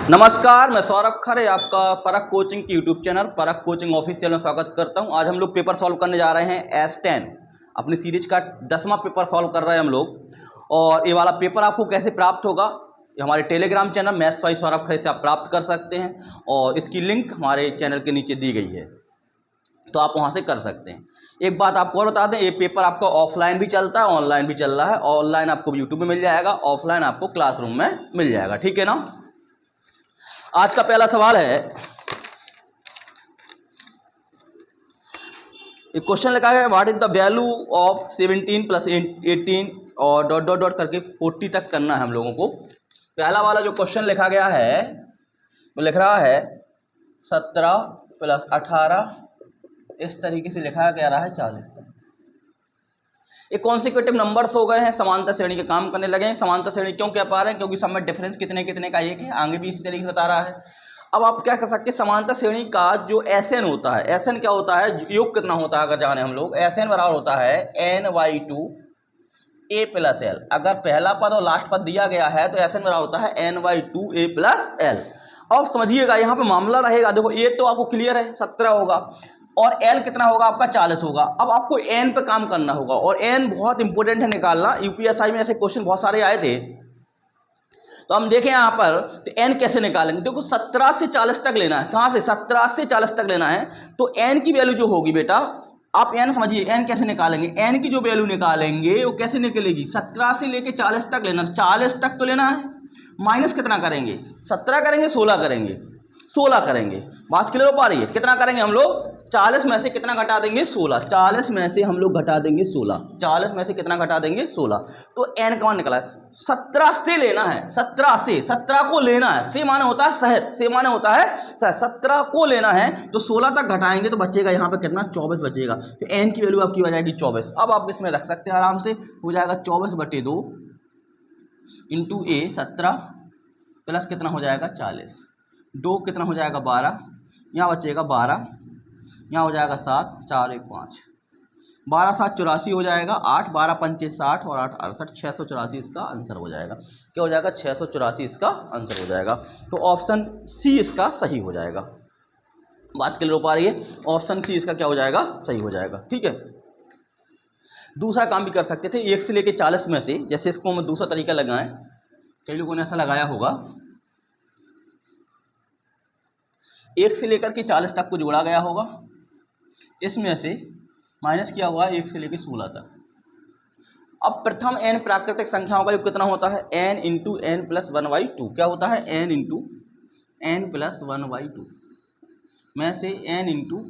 नमस्कार, मैं सौरभ खरे आपका परख कोचिंग की यूट्यूब चैनल परख कोचिंग ऑफिशियल में स्वागत करता हूं। आज हम लोग पेपर सॉल्व करने जा रहे हैं S10 अपनी सीरीज का 10वां पेपर सॉल्व कर रहे हैं हम लोग। और ये वाला पेपर आपको कैसे प्राप्त होगा, ये हमारे Telegram channel maths by Saurabh Khare से आप प्राप्त कर सकते हैं और इसकी लिंक हमारे चैनल के नीचे दी गई है, तो आप वहाँ से कर सकते हैं। एक बात आपको और बता दें, ये पेपर आपका ऑफलाइन भी चलता है, ऑनलाइन भी चल रहा है। ऑनलाइन आपको यूट्यूब में मिल जाएगा, ऑफलाइन आपको क्लासरूम में मिल जाएगा, ठीक है ना। आज का पहला सवाल है, एक क्वेश्चन लिखा है what is the value of 17 plus 18 और डॉट डॉट डॉट करके 40 तक करना है हम लोगों को। पहला वाला जो क्वेश्चन लिखा गया है वो लिख रहा है 17 प्लस 18, इस तरीके से लिखा गया रहा है 40 तक। ये कॉन्सिक्यूटिव नंबर्स हो गए हैं, समांतर श्रेणी के काम करने लगे हैं। समांतर श्रेणी क्यों कह पा रहे हैं, क्योंकि सब में डिफरेंस कितने कितने का एक है, आगे भी इसी तरीके से बता रहा है। अब आप क्या कर सकते हैं, समांतर श्रेणी का जो SN होता है, SN क्या होता है, योग कितना होता है अगर जाने हम लोग, SN बराबर होता है n/2 a प्लस l। अगर पहला पद और लास्ट पद दिया गया है तो SN बराबर होता है n/2 a प्लस l। अब समझिएगा यहाँ पे मामला रहेगा, देखो ये तो आपको क्लियर है 17 होगा और n कितना होगा आपका 40 होगा। अब आपको n पे काम करना होगा और n बहुत इंपॉर्टेंट है निकालना। यूपीएसआई में ऐसे क्वेश्चन बहुत सारे आए थे, तो हम देखें यहाँ पर तो n कैसे निकालेंगे। देखो 17 से 40 तक लेना है, कहाँ से 17 से 40 तक लेना है, तो n की वैल्यू जो होगी बेटा, आप n समझिए n कैसे निकालेंगे। n की जो वैल्यू निकालेंगे वो कैसे निकलेगी, 17 से लेके 40 तक लेना, 40 तक तो लेना है, माइनस कितना करेंगे, 17 करेंगे 16 करेंगे, 16 करेंगे। बात क्लियर हो पा रही है, कितना करेंगे हम लोग, 40 में से कितना घटा देंगे 16, 40 में से हम लोग घटा देंगे 16, 40 में से कितना घटा देंगे 16। तो n का मान निकला है, 17 से लेना है, 17 से, 17 को लेना है, से माने होता है सहित, से माने होता है सहित, 17 को लेना है तो 16 तक घटाएंगे तो बचेगा यहाँ पे कितना 24 बचेगा। तो n की वैल्यू आपकी हो जाएगी 24। अब आप इसमें रख सकते हैं आराम से, हो जाएगा 24/2 इंटू a 17 प्लस कितना हो जाएगा 40, 2 कितना हो जाएगा 12, यहाँ बचेगा 12, यहाँ हो जाएगा 7, 4 1 5, 12 7 84 हो जाएगा, 8 12 5 60 और 8 68, 684 इसका आंसर हो जाएगा। क्या हो जाएगा 684 इसका आंसर हो जाएगा। तो ऑप्शन सी इसका सही हो जाएगा। बात क्लियर हो पा रही है, ऑप्शन सी इसका क्या हो जाएगा, सही हो जाएगा, ठीक है। दूसरा काम भी कर सकते थे, 1 से लेके 40 में से, जैसे इसको हम दूसरा तरीका लगाएं, कई लोगों ने ऐसा लगाया होगा, 1 से लेकर के 40 तक को जोड़ा गया होगा, इसमें से माइनस किया हुआ 1 से लेकर 16 तक। अब प्रथम n प्राकृतिक संख्याओं का योग कितना होता है, n इंटू n प्लस 1/2। क्या होता है, n इंटू n प्लस 1/2 में से n इंटू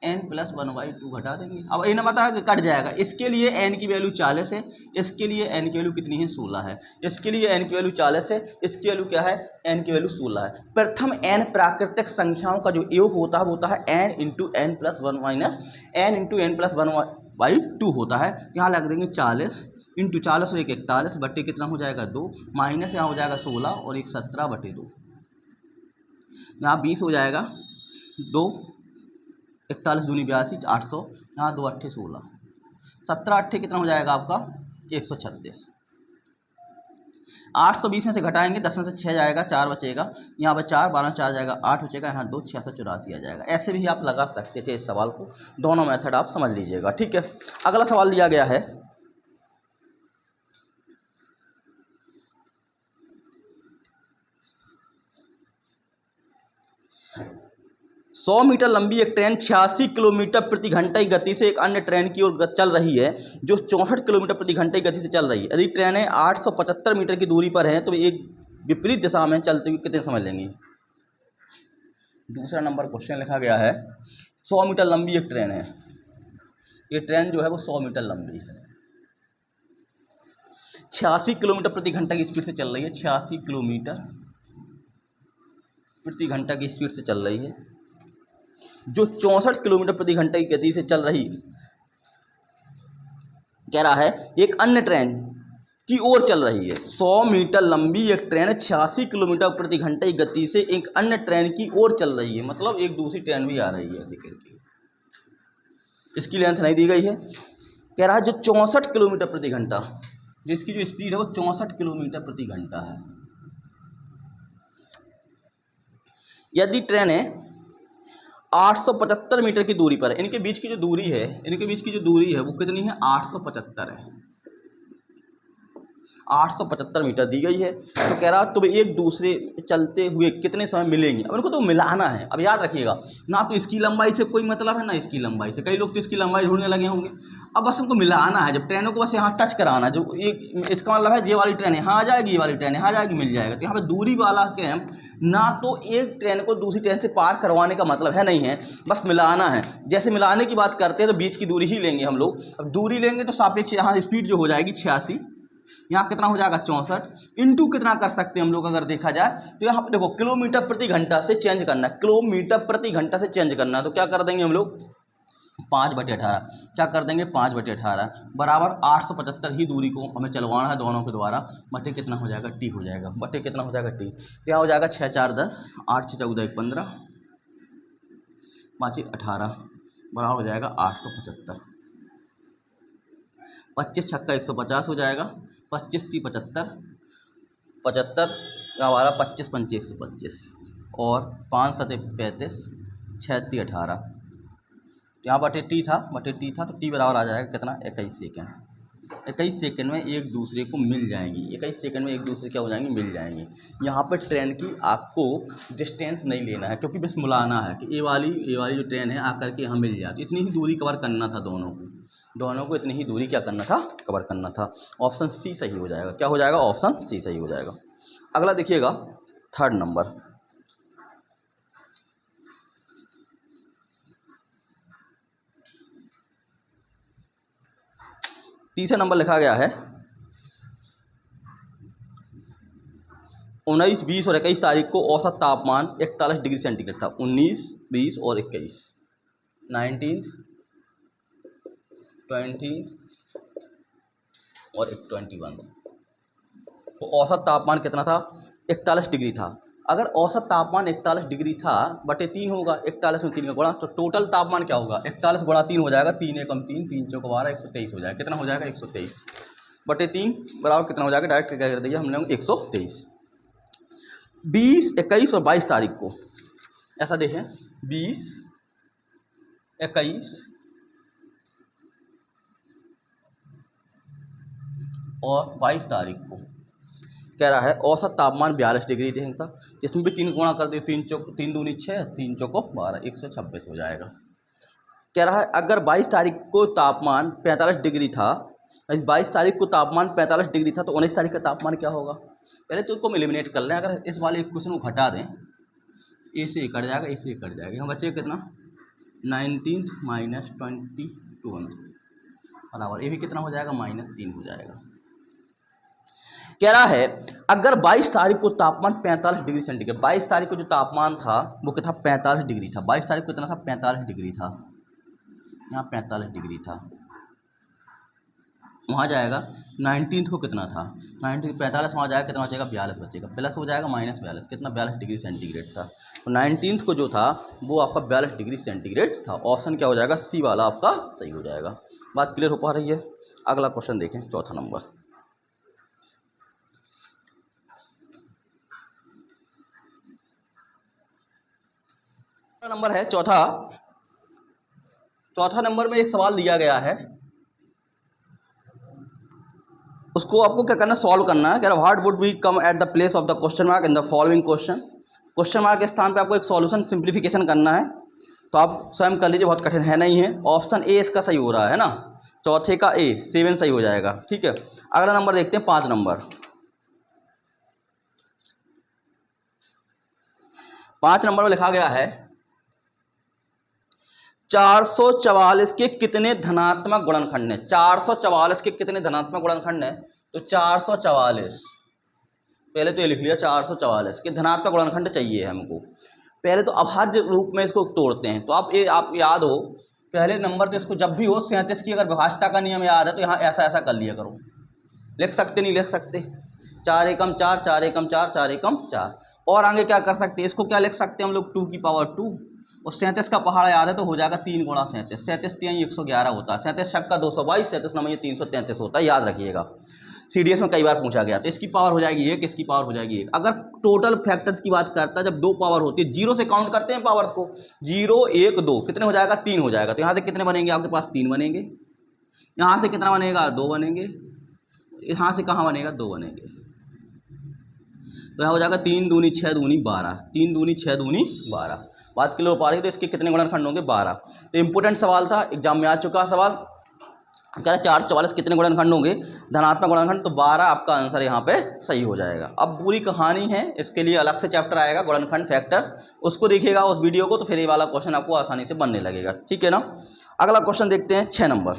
n प्लस 1/2 घटा देंगे। अब इन्हें पता है कि कट जाएगा, इसके लिए n की वैल्यू 40 है, इसके लिए n की वैल्यू कितनी है 16 है, इसके लिए n की वैल्यू 40 है, इसकी वैल्यू क्या है, n की वैल्यू 16 है। प्रथम n प्राकृतिक संख्याओं का जो योग होता है वो होता है n into n plus 1 minus n into n plus 1/2 होता है। यहाँ लग देंगे 40 इंटू 40 और 1 41 बट्टे कितना हो जाएगा 2, माइनस यहाँ हो जाएगा 16 और 1 17/2, यहाँ 20 हो जाएगा, 2 41 दूनी 82 800, यहाँ 2 8 16, 17 8 कितना हो जाएगा आपका 136। 820 में से घटाएंगे, 10 में से 6 जाएगा, 4 बचेगा, यहाँ पर 4 12 4 जाएगा 8 बचेगा, यहाँ 2 684 आ जाएगा। ऐसे भी आप लगा सकते थे इस सवाल को, दोनों मेथड आप समझ लीजिएगा, ठीक है। अगला सवाल दिया गया है, सौ मीटर लंबी एक ट्रेन 86 किलोमीटर प्रति घंटे की गति से एक अन्य ट्रेन की ओर चल रही है जो 64 किलोमीटर प्रति घंटे की गति से चल रही है। यदि ट्रेनें 875 मीटर की दूरी पर हैं तो एक विपरीत दिशा में चलते हुए कितने समय लेंगी। दूसरा नंबर क्वेश्चन लिखा गया है, 100 मीटर लंबी एक ट्रेन है, ये ट्रेन जो है वो 100 मीटर लंबी है, 86 किलोमीटर प्रति घंटा की स्पीड से चल रही है, 86 किलोमीटर प्रति घंटा की स्पीड से चल रही है, जो 64 किलोमीटर प्रति घंटे की गति से चल रही, कह रहा है एक अन्य ट्रेन की ओर चल रही है। 100 मीटर लंबी एक ट्रेन 86 किलोमीटर प्रति घंटे की गति से एक अन्य ट्रेन की ओर चल रही है, मतलब एक दूसरी ट्रेन भी आ रही है ऐसे करके। इसकी लेंथ नहीं दी गई है, कह रहा है जो 64 किलोमीटर प्रति घंटा, जिसकी जो स्पीड है वो 64 किलोमीटर प्रति घंटा है, यदि ट्रेन है 875 मीटर की दूरी पर, इनके बीच की जो दूरी है, इनके बीच की जो दूरी है वो कितनी है, 875 है, 875 मीटर दी गई है। तो कह रहा तुम एक दूसरे चलते हुए कितने समय मिलेंगे। अब इनको तो मिलाना है। अब याद रखिएगा, ना तो इसकी लंबाई से कोई मतलब है ना इसकी लंबाई से, कई लोग तो इसकी लंबाई ढूंढने लगे होंगे। अब बस इनको मिलाना है, जब ट्रेनों को बस यहाँ टच कराना है, जो एक इसका मतलब है ये वाली ट्रेन यहाँ आ जाएगी, ये वाली ट्रेन यहाँ आ जाएगी, मिल जाएगा। तो यहाँ पर दूरी वाला कैंप ना तो एक ट्रेन को दूसरी ट्रेन से पार करवाने का मतलब है, नहीं है, बस मिलाना है। जैसे मिलाने की बात करते हैं तो बीच की दूरी ही लेंगे हम लोग। अब दूरी लेंगे तो सापेक्ष यहाँ स्पीड जो हो जाएगी 86, यहाँ कितना हो जाएगा 64, इंटू कितना कर सकते हैं हम लोग अगर देखा जाए तो यहाँ पर देखो किलोमीटर प्रति घंटा से चेंज करना है, किलोमीटर प्रति घंटा से चेंज करना है। तो क्या कर देंगे हम लोग 5/18, क्या कर देंगे 5/18 बराबर 875 ही दूरी को हमें चलवाना है दोनों के द्वारा, बटे कितना हो जाएगा टी हो जाएगा, बटे कितना हो जाएगा टी। क्या हो जाएगा 6 4 10, 8 6 14 15, 5 18 बराबर हो जाएगा 875, 25 छक्का 150 हो जाएगा, 25 30 75, 75 हमारा 25 पंचे 125 और 5 7 35, 6 3 18, यहाँ बटे टी था तो टी बराबर आ जाएगा कितना 21 सेकेंड। 21 सेकेंड में एक दूसरे को मिल जाएंगी, 21 सेकेंड में एक दूसरे क्या हो जाएंगी, मिल जाएंगी। यहाँ पर ट्रेन की आपको डिस्टेंस नहीं लेना है, क्योंकि बस मिलाना है कि ये वाली जो ट्रेन है आकर के यहाँ मिल जाती, इतनी ही दूरी कवर करना था दोनों को इतनी ही दूरी क्या करना था, कवर करना था। ऑप्शन सी सही हो जाएगा। क्या हो जाएगा, ऑप्शन सी सही हो जाएगा। अगला देखिएगा 3rd नंबर, तीसरा नंबर लिखा गया है 19 20 और 21 तारीख को औसत तापमान 41 डिग्री सेंटीग्रेड था। 19 20 और 21, 19th 20th और 21, तो औसत तापमान कितना था, 41 डिग्री था। अगर औसत तापमान 41 डिग्री था बटे 3 होगा, 41 में 3 का गुणा, तो टोटल तापमान क्या होगा, 41 गुणा 3 हो जाएगा, 3 एकम 3, 3 चौक 12, 123 हो जाएगा। कितना हो जाएगा 123 बटे 3 बराबर कितना हो जाएगा, डायरेक्ट क्या कर दिया हम लोग 123। 20 21 और 22 तारीख को ऐसा देखें, 20 21 और 22 तारीख को कह रहा है औसत तापमान 42 डिग्री था, इसमें भी 3 गुणा कर दिए, 3 चौक 3 दूनी 6, 3 चौको 12, 126 हो जाएगा। कह रहा है अगर 22 तारीख को तापमान 45 डिग्री था, 22 तारीख को तापमान 45 डिग्री था, तो 19 तारीख का तापमान क्या होगा। पहले तो उसको एलिमिनेट कर लें। अगर इस वाले क्वेश्चन को घटा दें, ए से कट जाएगा, ए से कट जाएगा, यहाँ बचेगा कितना 19th माइनस 22 बराबर, ये भी कितना हो जाएगा -3 हो जाएगा। कह रहा है अगर 22 तारीख को तापमान 45 डिग्री सेंटीग्रेड, 22 तारीख को जो तापमान था वो कितना 45 डिग्री था, 22 तारीख को कितना था 45 डिग्री था, यहाँ 45 डिग्री था, वहाँ जाएगा 19th को कितना था 45, वहाँ जाएगा कितना बचेगा 42 बचेगा, प्लस हो जाएगा -42, कितना 42 डिग्री सेंटीग्रेड था। तो 19th को जो था वो आपका 42 डिग्री सेंटीग्रेड था। ऑप्शन क्या हो जाएगा, सी वाला आपका सही हो जाएगा। बात क्लियर हो पा रही है। अगला क्वेश्चन देखें, 4था नंबर, नंबर है चौथा नंबर में एक सवाल दिया गया है, उसको आपको क्या करना, सॉल्व करना है। कह रहा what would be come at the place of the question mark in the following question. Question mark के स्थान पे आपको एक सॉल्यूशन सिंप्लीफिकेशन करना है, तो आप स्वयं कर लीजिए, बहुत कठिन है नहीं है। ऑप्शन ए इसका सही हो रहा है ना, चौथे का ए 7 सही हो जाएगा, ठीक है। अगला नंबर देखते हैं 5 नंबर। 5 नंबर में लिखा गया है 444 के कितने धनात्मक गुणनखंड है। 444 के कितने धनात्मक गुणनखंड है, तो 444, पहले तो ये लिख लिया 444 के धनात्मक गुणनखंड चाहिए हमको। पहले तो अभाज्य रूप में इसको तोड़ते हैं, तो आप याद हो पहले नंबर तो इसको जब भी हो 37 की अगर विभाज्यता का नियम याद है तो यहाँ ऐसा कर लिया करो। लिख सकते नहीं लिख सकते, 4 एकम 4, 4 एकम 4, 4 एकम 4। और आगे क्या कर सकते हैं, इसको क्या लिख सकते हैं हम लोग 2 की पावर 2, और 37 का पहाड़ याद है तो हो जाएगा 3 गुणा 37, 37 3 111 होता है, 37 छक्का 222, 37 9 333 होता है, याद रखिएगा। CDS में कई बार पूछा गया। तो इसकी पावर हो जाएगी 1, इसकी पावर हो जाएगी 1। अगर टोटल फैक्टर्स की बात करता है, जब 2 पावर होती है, 0 से काउंट करते हैं पावर्स को, 0 1 2 कितने हो जाएगा, 3 हो जाएगा। तो यहाँ से कितने बनेंगे आपके पास, 3 बनेंगे। यहाँ से कितना बनेगा, 2 बनेंगे। यहाँ से कहाँ बनेगा, 2 बनेंगे। तो यहाँ हो जाएगा 3 दूनी 6 दूनी 12, 3 दूनी 6 दूनी 12। बात क्लियर हो पा रही है। तो इसके कितने गुणनखंड होंगे, 12। तो इंपोर्टेंट सवाल था, एग्जाम में आ चुका सवाल। कह रहे 4 44 कितने गुणनखंड होंगे, धनात्मक गुणनखंड। तो 12 आपका आंसर यहाँ पे सही हो जाएगा। अब पूरी कहानी है, इसके लिए अलग से चैप्टर आएगा गुणनखंड फैक्टर्स, उसको देखिएगा उस वीडियो को, तो फिर ये वाला क्वेश्चन आपको आसानी से बनने लगेगा। ठीक है ना। अगला क्वेश्चन देखते हैं 6 नंबर।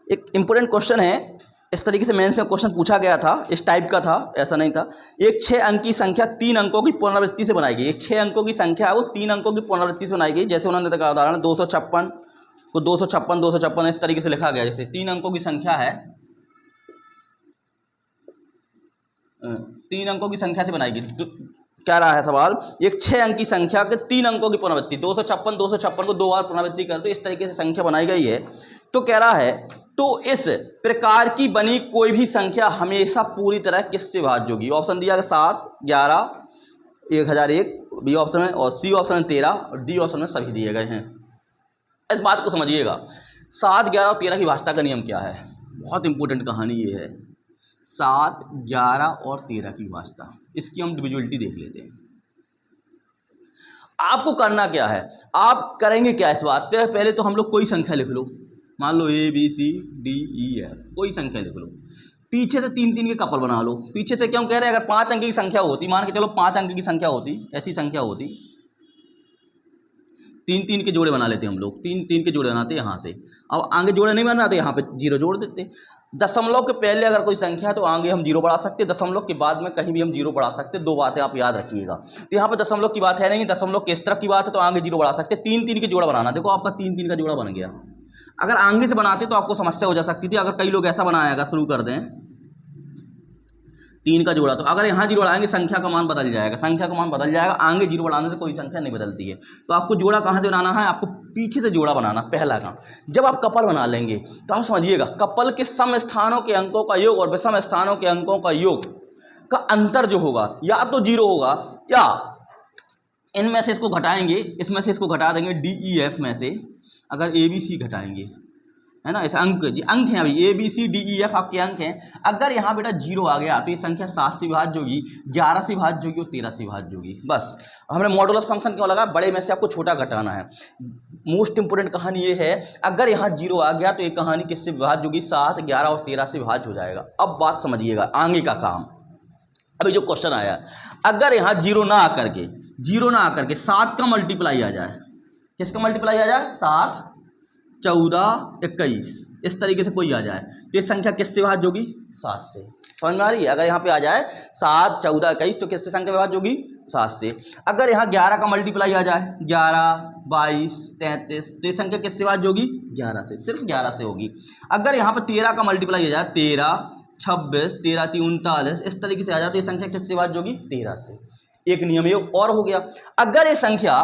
एक इंपॉर्टेंट क्वेश्चन है, इस तरीके से मेंस में क्वेश्चन पूछा गया था, इस टाइप का था, ऐसा नहीं था। एक 6 अंक की संख्या 3 अंकों की पुनरावृत्ति से बनाई गई। एक 6 अंकों की संख्या है, वो 3 अंकों की पुनरावृत्ति से बनाई गई। जैसे उन्होंने कहा उदाहरण 256 को 256 256 इस तरीके से लिखा गया। जैसे 3 अंकों की संख्या है, 3 अंकों की संख्या से बनाई गई। तो क्या रहा है सवाल, एक 6 अंक की संख्या के 3 अंकों की पुनरावृत्ति, 256 256 को 2 बार पुनरावृत्ति कर दो, इस तरीके से संख्या बनाई गई है। तो कह रहा है, तो इस प्रकार की बनी कोई भी संख्या हमेशा पूरी तरह किससे भाज्य होगी। ऑप्शन दिया है 7 11 1001, बी ऑप्शन में, और सी ऑप्शन में 13, और डी ऑप्शन में सभी दिए गए हैं। इस बात को समझिएगा, 7 11 और 13 की भाज्यता का नियम क्या है। बहुत इंपॉर्टेंट कहानी ये है, 7 11 और 13 की भाज्यता, इसकी हम डिविजिबिलिटी देख लेते हैं। आपको करना क्या है, आप करेंगे क्या इस बात पे, पहले तो हम लोग कोई संख्या लिख लो, मान लो ABCDEF, कोई संख्या लिख लो। पीछे से 3 3 के कपल बना लो। पीछे से क्यों कह रहे हैं, अगर 5 अंक की संख्या होती, मान के चलो 5 अंक की संख्या होती, ऐसी संख्या होती, 3 3 के जोड़े बना लेते हम लोग, 3 3 के जोड़े बनाते यहाँ से। अब आगे जोड़े नहीं बनाते, यहाँ पे 0 जोड़ देते। दशमलव के पहले अगर कोई संख्या है तो आगे हम 0 बढ़ा सकते, दशमलव के बाद में कहीं भी हम 0 बढ़ा सकते। 2 बातें आप याद रखिएगा। तो यहाँ पे दशमलव की बात है नहीं, दशमलव के इस तरफ की बात है, तो आगे 0 बढ़ा सकते। 3 3 के जोड़ा बनाना, देखो आपका 3 3 का जोड़ा बन गया। अगर आगे से बनाते तो आपको समस्या हो जा सकती थी। अगर कई लोग ऐसा बनाएगा, शुरू कर दें 3 का जोड़ा, तो अगर यहाँ 0 बढ़ाएंगे संख्या का मान बदल जाएगा, संख्या का मान बदल जाएगा। आगे 0 बढ़ाने से कोई संख्या नहीं बदलती है। तो आपको जोड़ा कहाँ से बनाना है, आपको पीछे से जोड़ा बनाना, पहला काम। जब आप कपल बना लेंगे तो आप समझिएगा, कपल के सम स्थानों के अंकों का योग और विषम स्थानों के अंकों का योग का अंतर जो होगा, या तो 0 होगा, या इनमें से इसको घटाएंगे, इसमें से इसको घटा देंगे, DEF में से अगर ABC घटाएंगे, है ना, ऐसे अंक जी अंक हैं, अभी ABCDEF आपके अंक हैं। अगर यहाँ बेटा 0 आ गया तो ये संख्या 7 से विभाज्य होगी, 11 से विभाज्य होगी और 13 से विभाज्य होगी। बस हमने मॉडुलस फंक्शन क्यों लगा, बड़े में से आपको छोटा घटाना है। मोस्ट इंपोर्टेंट कहानी ये है, अगर यहाँ 0 आ गया तो ये कहानी किससे विभाज्य होगी, 7 11 और 13 से विभाज्य हो जाएगा। अब बात समझिएगा, आगे का काम। अभी जो क्वेश्चन आया, अगर यहाँ 0 ना आकर के 7 का मल्टीप्लाई आ जाए, किसका मल्टीप्लाई आ जाए, 7 14 21, इस तरीके से कोई आ जाए, तो ये संख्या किससे विभाज्य होगी, 7 से। समझ में आ रही है। अगर यहाँ पे आ जाए 7 14 21, तो किससे संख्या विभाज्य होगी, 7 से। अगर यहाँ 11 का मल्टीप्लाई आ जाए, 11 22 33, तो ये संख्या किससे विभाज्य होगी, 11 से, सिर्फ 11 से होगी। अगर यहाँ पर 13 का मल्टीप्लाई आ जाए, 13 26 13 3 39, इस तरीके से आ जाए, तो ये संख्या किससे विभाज्य होगी, 13 से। एक नियम ये और हो गया। अगर ये संख्या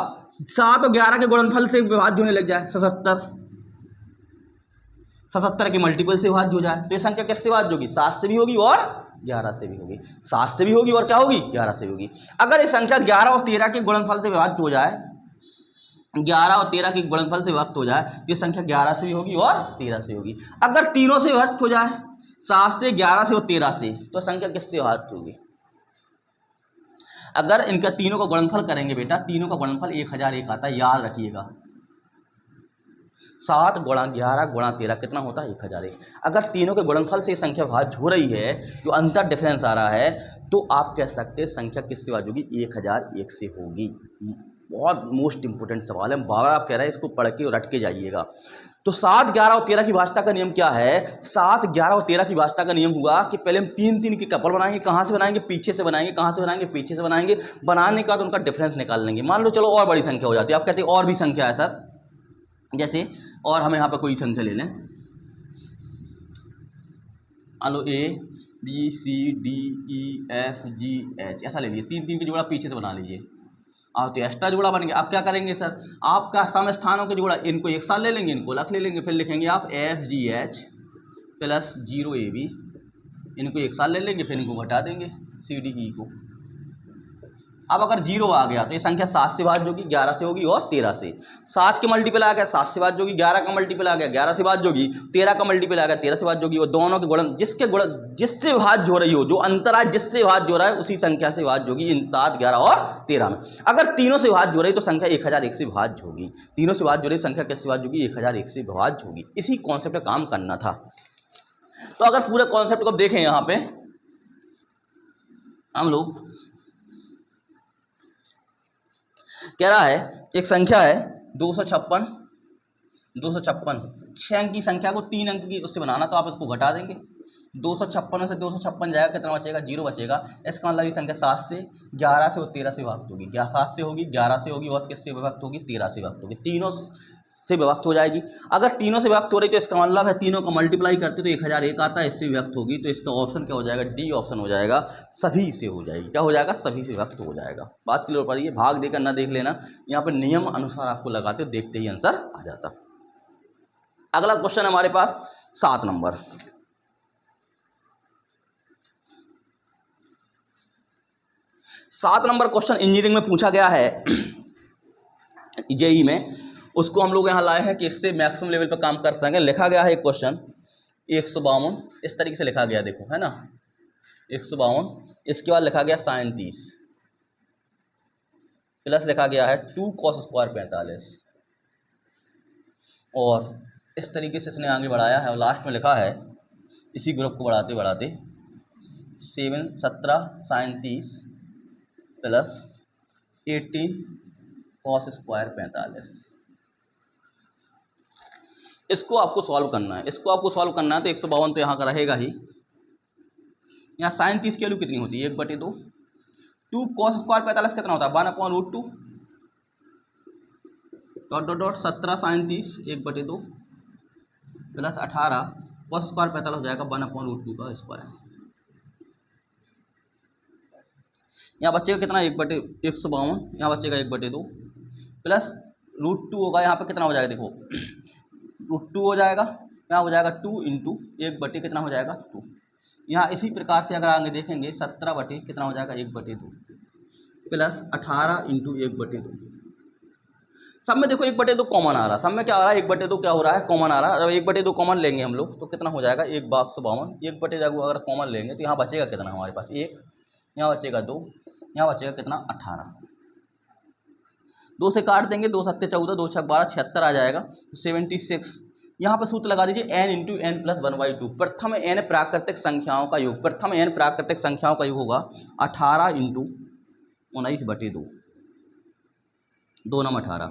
7 और 11 के गुणनफल से विभाज्य होने लग जाए, 77 के मल्टीपल से विभाज्य हो जाए, तो ये संख्या किससे विभाज्य होगी, 7 से भी होगी और 11 से भी होगी। 7 से भी होगी और क्या होगी, 11 से भी होगी। अगर ये संख्या 11 और 13 के गुणनफल से विभाज्य हो जाए, 11 और 13 के गुणनफल से विभाज्य हो जाए, तो ये संख्या 11 से भी होगी और 13 से होगी। अगर तीनों से विभाज्य हो जाए, 7 से 11 से और 13 से, तो संख्या किससे विभाज्य होगी। अगर इनका तीनों का गुणनफल करेंगे बेटा, तीनों का गुणनफल 1001 आता है, याद रखिएगा। 7 गुणा 11 गुणा 13 कितना होता है, 1001। अगर तीनों के गुणनफल से संख्या भाज्य हो रही है, जो अंतर डिफरेंस आ रहा है, तो आप कह सकते हैं संख्या किससे भाज्य होगी, 1001 से होगी। बहुत मोस्ट इंपोर्टेंट सवाल है, बार आप कह रहे हैं, इसको पढ़ के रट के जाइएगा। तो 7 11 और 13 की भाज्यता का नियम क्या है, 7 11 और 13 की भाज्यता का नियम हुआ कि पहले हम 3 3 के कपल बनाएंगे। कहाँ से बनाएंगे, पीछे से बनाएंगे। कहाँ से बनाएंगे, पीछे से बनाएंगे। बनाने के बाद उनका डिफरेंस निकाल लेंगे। मान लो चलो और बड़ी संख्या हो जाती है, आप कहते हैं और भी संख्या है सर, जैसे और हमें यहाँ पर कोई संख्या ले लें, मान लो ABCDEFGH ऐसा ले लीजिए। 3 3 के जोड़ा पीछे से बना लीजिए। आप तो एक्स्ट्रा जोड़ा बन गया। आप क्या करेंगे सर, आपका सम स्थानों के जोड़ा इनको एक साथ ले लेंगे, इनको अलग ले लेंगे, फिर लिखेंगे आप FGH प्लस 0AB, इनको एक साथ ले लेंगे, फिर इनको घटा देंगे CDE को। अब अगर 0 आ गया तो ये संख्या 7 से भाज्य होगी, 11 से होगी और 13 से। 7 के मल्टीपल आ गया 7 से भाज्य होगी, 11 का मल्टीपल आ गया 11 से भाज्य होगी, 13 का मल्टीपल आ गया 13 से भाज्य होगी। और दोनों के गुणन जिससे भाज्य हो रही हो, जो अंतर है जिससे भाज्य हो रहा है उसी संख्या से भाज्य होगी इन 7, 11 और 13 में। अगर तीनों से भाज्य हो रही तो संख्या 1001 से भाज्य होगी। तीनों से भाज्य हो रही संख्या किससे भाज्य होगी, 1001 से भाज्य होगी। इसी कॉन्सेप्ट का काम करना था। तो अगर पूरे कॉन्सेप्ट को देखें, यहां पे हम लोग कह रहा है एक संख्या है 256, 6 अंक की संख्या को 3 अंक की उससे बनाना, तो आप इसको घटा देंगे। 256 में से 256 जाएगा, कितना बचेगा, 0 बचेगा। इसका मतलब ये संख्या 7 से 11 से और 13 से विभक्त होगी। 7 से होगी, 11 से होगी और किससे विभक्त होगी, 13 से विभक्त होगी। तीनों से विभक्त हो जाएगी। अगर तीनों से विभक्त हो रही तो इसका मतलब है तीनों का मल्टीप्लाई करते तो 1001 आता है, इससे विभक्त होगी। तो इसका ऑप्शन क्या हो जाएगा, डी ऑप्शन हो जाएगा, सभी से हो जाएगी। क्या हो जाएगा, सभी से विभक्त हो जाएगा। बात क्लियर हो पा रही है। भाग देकर ना देख लेना, यहाँ पर नियम अनुसार आपको लगाते हो, देखते ही आंसर आ जाता। अगला क्वेश्चन हमारे पास 7 नंबर। सात नंबर क्वेश्चन इंजीनियरिंग में पूछा गया है, जेई में। उसको हम लोग यहाँ लाए हैं कि इससे मैक्सिमम लेवल पर काम कर सकें। लिखा गया है एक क्वेश्चन 152, इस तरीके से लिखा गया, देखो है ना, 152। इसके बाद लिखा गया sin 30 प्लस लिखा गया है 2 cos स्क्वायर 45, और इस तरीके से इसने आगे बढ़ाया है। और लास्ट में लिखा है इसी ग्रुप को बढ़ाते बढ़ाते 17 sin 30 प्लस 18 cos स्क्वायर 45। इसको आपको सॉल्व करना है। इसको आपको सॉल्व करना है तो 152 तो यहाँ का रहेगा ही। यहाँ sin 30 की वैल्यू कितनी होती है, 1/2। 2 cos स्क्वायर 45 कितना होता है, 1/√2 dot dot dot 17 sin 30 1/2 plus 18 cos square 45 हो जाएगा 1/√2 का स्क्वायर। यहाँ बचेगा कितना, 1/152, यहाँ बचेगा 1/2 प्लस √2 होगा। यहाँ पे कितना हो जाएगा, देखो √2 हो जाएगा, यहाँ हो जाएगा 2 इंटू 1/, कितना हो जाएगा 2। यहाँ इसी प्रकार से अगर आगे देखेंगे 17 कितना हो जाएगा 1/2 प्लस 18 इंटू 1/2। सब में देखो 1/2 कॉमन आ रहा, सब में क्या आ रहा है, 1/2 क्या हो रहा है, कॉमन आ रहा है। जब 1/2 कॉमन लेंगे हम लोग तो कितना हो जाएगा, 1/52। 1/2 अगर कॉमन लेंगे तो यहाँ बचेगा कितना हमारे पास, 1, यहाँ बचेगा 2, यहाँ बचेगा कितना 18। 2 से काट देंगे, 2 7 14, 2 6 12, 76 आ जाएगा 76। यहाँ पर सूत्र लगा दीजिए n इंटू एन प्लस 1/2। प्रथम n प्राकृतिक संख्याओं का योग, प्रथम n प्राकृतिक संख्याओं का योग होगा 18 इंटू 19/2, 2 9 18,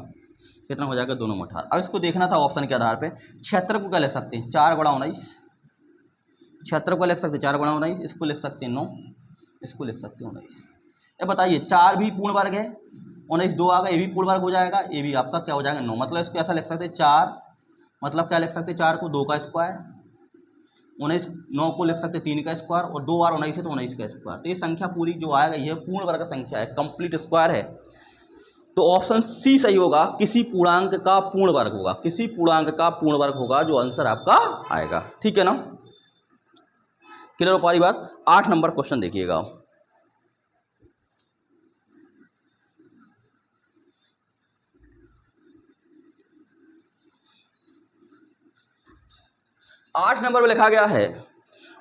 कितना हो जाएगा 2 9 18। अब इसको देखना था ऑप्शन के आधार पे। 76 को क्या लिख सकते हैं, 4 × 19। 76 को लिख सकते हैं 4 × 19, इसको लिख सकते हैं 9, इसको लिख सकते हैं 19। अब बताइए 4 भी पूर्ण वर्ग है, 19 2 आ गया, ये भी पूर्ण वर्ग हो जाएगा, ये भी आपका क्या हो जाएगा 9। मतलब इसको ऐसा लिख सकते हैं 4, मतलब क्या लिख सकते हैं 4 को 2 का स्क्वायर, 19 9 को लिख सकते हैं 3 का स्क्वायर, और 2 बार 19 है तो 19 का स्क्वायर। तो ये संख्या पूरी जो आएगा ये पूर्ण वर्ग संख्या है, कंप्लीट स्क्वायर है। तो ऑप्शन सी सही होगा, किसी पूर्णांक का पूर्ण वर्ग होगा, किसी पूर्णांक का पूर्ण वर्ग होगा जो आंसर आपका आएगा। ठीक है ना, क्लियर हो पारी बात। 8 नंबर क्वेश्चन देखिएगा। आठ नंबर में लिखा गया है,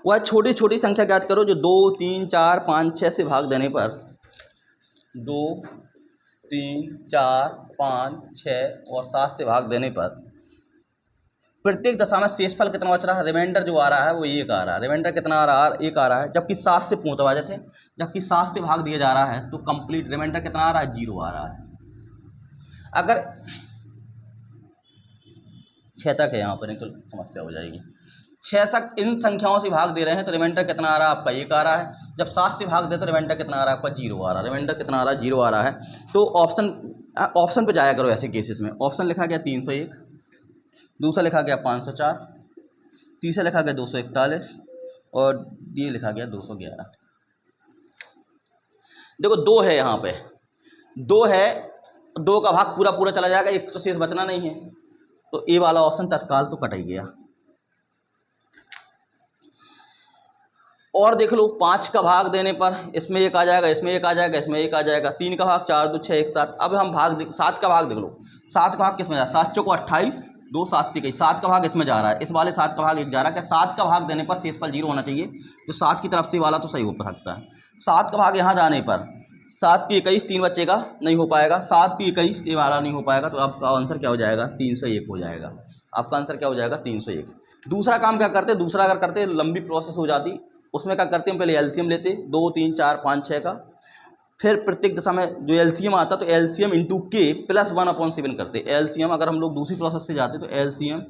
वह छोटी छोटी संख्या ज्ञात करो जो 2 3 4 5 6 से भाग देने पर 2 3 4 5 6 और 7 से भाग देने पर प्रत्येक दशा में शेषफल कितना बच रहा है, रिमाइंडर जो आ रहा है वो 1 आ रहा है। रिमाइंडर कितना आ रहा है, 1 आ रहा है, जबकि 7 से पूर्णविभाजित है, जबकि 7 से भाग दिया जा रहा है तो कंप्लीट रिमाइंडर कितना आ रहा है, 0 आ रहा है। अगर 6 तक है यहाँ पर, नहीं तो समस्या हो जाएगी। 6 तक इन संख्याओं से भाग दे रहे हैं तो रिमाइंडर कितना आ रहा है आपका, 1 आ रहा है। जब 7 से भाग दे तो रिमाइंडर कितना आ रहा है आपका, 0 आ रहा है। रिमाइंडर कितना आ रहा है, 0 आ रहा है। तो ऑप्शन पे जाया करो ऐसे केसेस में। ऑप्शन लिखा गया 301, दूसरा लिखा गया 504, तीसरा लिखा गया 241 और डी लिखा गया 211। देखो 2 है यहाँ पे, 2 है, 2 का भाग पूरा पूरा चला जाएगा, एक तो शेष बचना नहीं है, तो ए वाला ऑप्शन तत्काल तो कट ही गया। और देख लो 5 का भाग देने पर इसमें एक आ जाएगा, इसमें एक आ जाएगा, इसमें एक आ जाएगा, 3 का भाग 4 2 6 1 7। अब हम भाग 7 का भाग देख लो, 7 का भाग किस में जा रहा है, 7 चौको 28, 2 7 3 7 का भाग इसमें जा रहा है, इस वाले 7 का भाग एक जा रहा है। क्या 7 का भाग देने पर शेषफल 0 होना चाहिए, तो 7 की तरफ से वाला तो सही हो सकता है। 7 का भाग यहाँ जाने पर 7 की 21, 3 बचेगा, नहीं हो पाएगा, 7 की 21 ये वाला नहीं हो पाएगा, तो आपका आंसर क्या हो जाएगा, 301 हो जाएगा। आपका आंसर क्या हो जाएगा, 301। दूसरा काम क्या करते, दूसरा अगर करते लंबी प्रोसेस हो जाती, उसमें क्या करते हैं, पहले एलसीएम लेते 2 3 4 5 6 का, फिर प्रत्येक दशा में जो एलसीएम आता तो एलसीएम इंटू के प्लस 1/7 करते। एलसीएम अगर हम लोग दूसरी प्रोसेस से जाते तो एलसीएम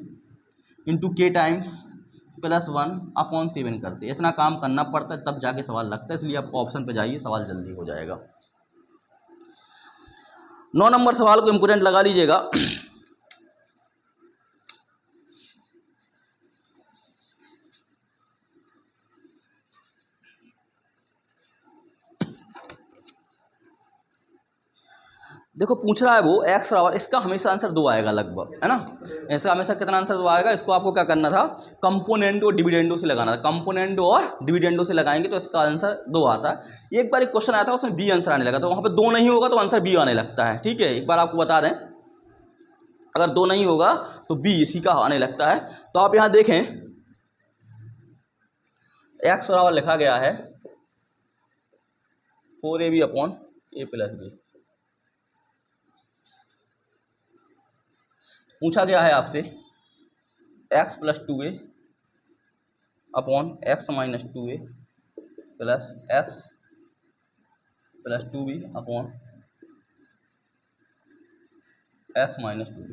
इंटू के टाइम्स प्लस 1/7 करते। इतना काम करना पड़ता है तब जाके सवाल लगता है, इसलिए आप ऑप्शन पे जाइए, सवाल जल्दी हो जाएगा। 9 नंबर सवाल को इम्पोर्टेंट लगा लीजिएगा। देखो पूछ रहा है वो एक्स बराबर, इसका हमेशा आंसर 2 आएगा लगभग, है ना। इसका हमेशा कितना आंसर 2 आएगा। इसको आपको क्या करना था, कंपोनेंडो और डिविडेंडो से लगाना था। कंपोनेंडो और डिविडेंडो से लगाएंगे तो इसका आंसर 2 आता है। एक बार एक क्वेश्चन आया था उसमें बी आंसर आने लगा, तो वहाँ पे 2 नहीं होगा तो आंसर बी आने लगता है, ठीक है। एक बार आपको बता दें, अगर 2 नहीं होगा तो बी इसी का आने लगता है। तो आप यहाँ देखें एक्स बराबर लिखा गया है 4ab upon a plus B. पूछा गया है आपसे x plus 2a upon x minus 2a plus x plus 2b upon x minus 2b।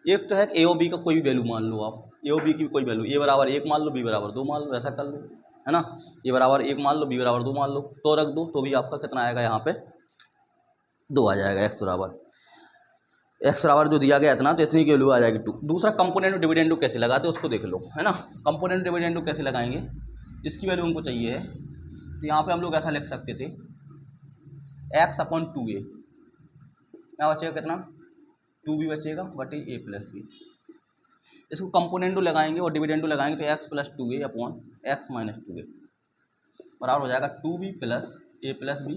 एक तो है ए ओ बी का कोई भी वैल्यू मान लो आप, ए ओ बी की कोई वैल्यू, ए बराबर 1 मान लो, बी बराबर 2 मान लो, ऐसा कर लो, है ना। ए बराबर 1 मान लो, बी बराबर 2 मान लो, तो रख दो, तो भी आपका कितना आएगा, यहाँ पे 2 आ जाएगा। एक्स बराबर जो दिया गया इतना, तो इतनी की वैल्यू आ जाएगी 2। दूसरा कंपोनेंट डिविडेंडो कैसे लगाते उसको देख लो, है ना। कंपोनेंट डिविडेंडो कैसे लगाएंगे, इसकी वैल्यू हमको चाहिए है, तो यहाँ पे हम लोग ऐसा लिख सकते थे x अपॉन 2a, यहाँ बचेगा कितना, 2b बचेगा बटे a प्लस बी। इसको कंपोनेंडो लगाएंगे और डिविडेंडो लगाएंगे तो x plus 2a upon x minus 2a बराबर हो जाएगा 2b plus a plus B,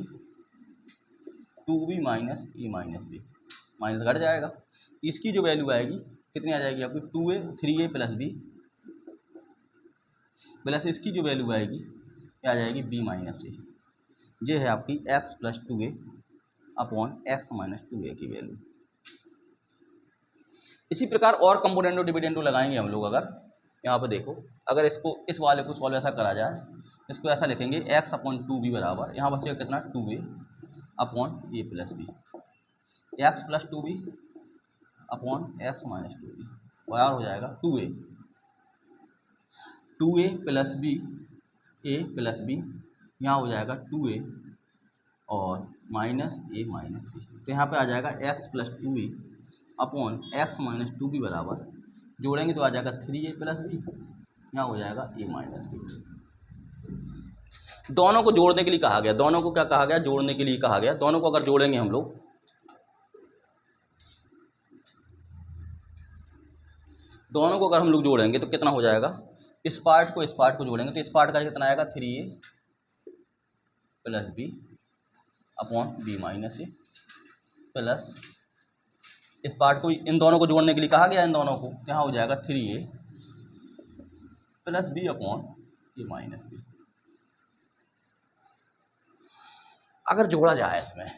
2b minus a minus B, minus घट जाएगा। इसकी जो वैल्यू आएगी कितनी आ जाएगी आपकी, 2a 3a plus B plus इसकी जो वैल्यू आएगी क्या आ जाएगी, b माइनस ए। ये है आपकी x plus 2a upon x minus 2a की वैल्यू। इसी प्रकार और कंपोनेंडो डिविडेंडो लगाएंगे हम लोग। अगर यहाँ पर देखो, अगर इसको इस वाले को सॉल्व ऐसा करा जाए, इसको ऐसा लिखेंगे x अपॉन 2b बराबर, यहाँ बचेगा कितना, 2a अपॉन a plus B, X plus 2b upon X minus 2b बराबर हो जाएगा 2a plus B a plus B, यहाँ हो जाएगा 2a और माइनस a माइनस बी। तो यहाँ पे आ जाएगा x plus 2a upon X minus 2b बराबर, जोड़ेंगे तो आ जाएगा 3a प्लस बी, यहाँ हो जाएगा a माइनस बी। दोनों को जोड़ने के लिए कहा गया, दोनों को क्या कहा गया, जोड़ने के लिए कहा गया। दोनों को अगर जोड़ेंगे हम लोग, दोनों को अगर हम लोग जोड़ेंगे तो कितना हो जाएगा, इस पार्ट को जोड़ेंगे तो इस पार्ट का कितना आएगा, 3a plus B upon B minus A, plus इस पार्ट को, इन दोनों को जोड़ने के लिए कहा गया, इन दोनों को, यहाँ हो जाएगा 3a प्लस बी अपॉन ए माइनस बी। अगर जोड़ा जाए इसमें,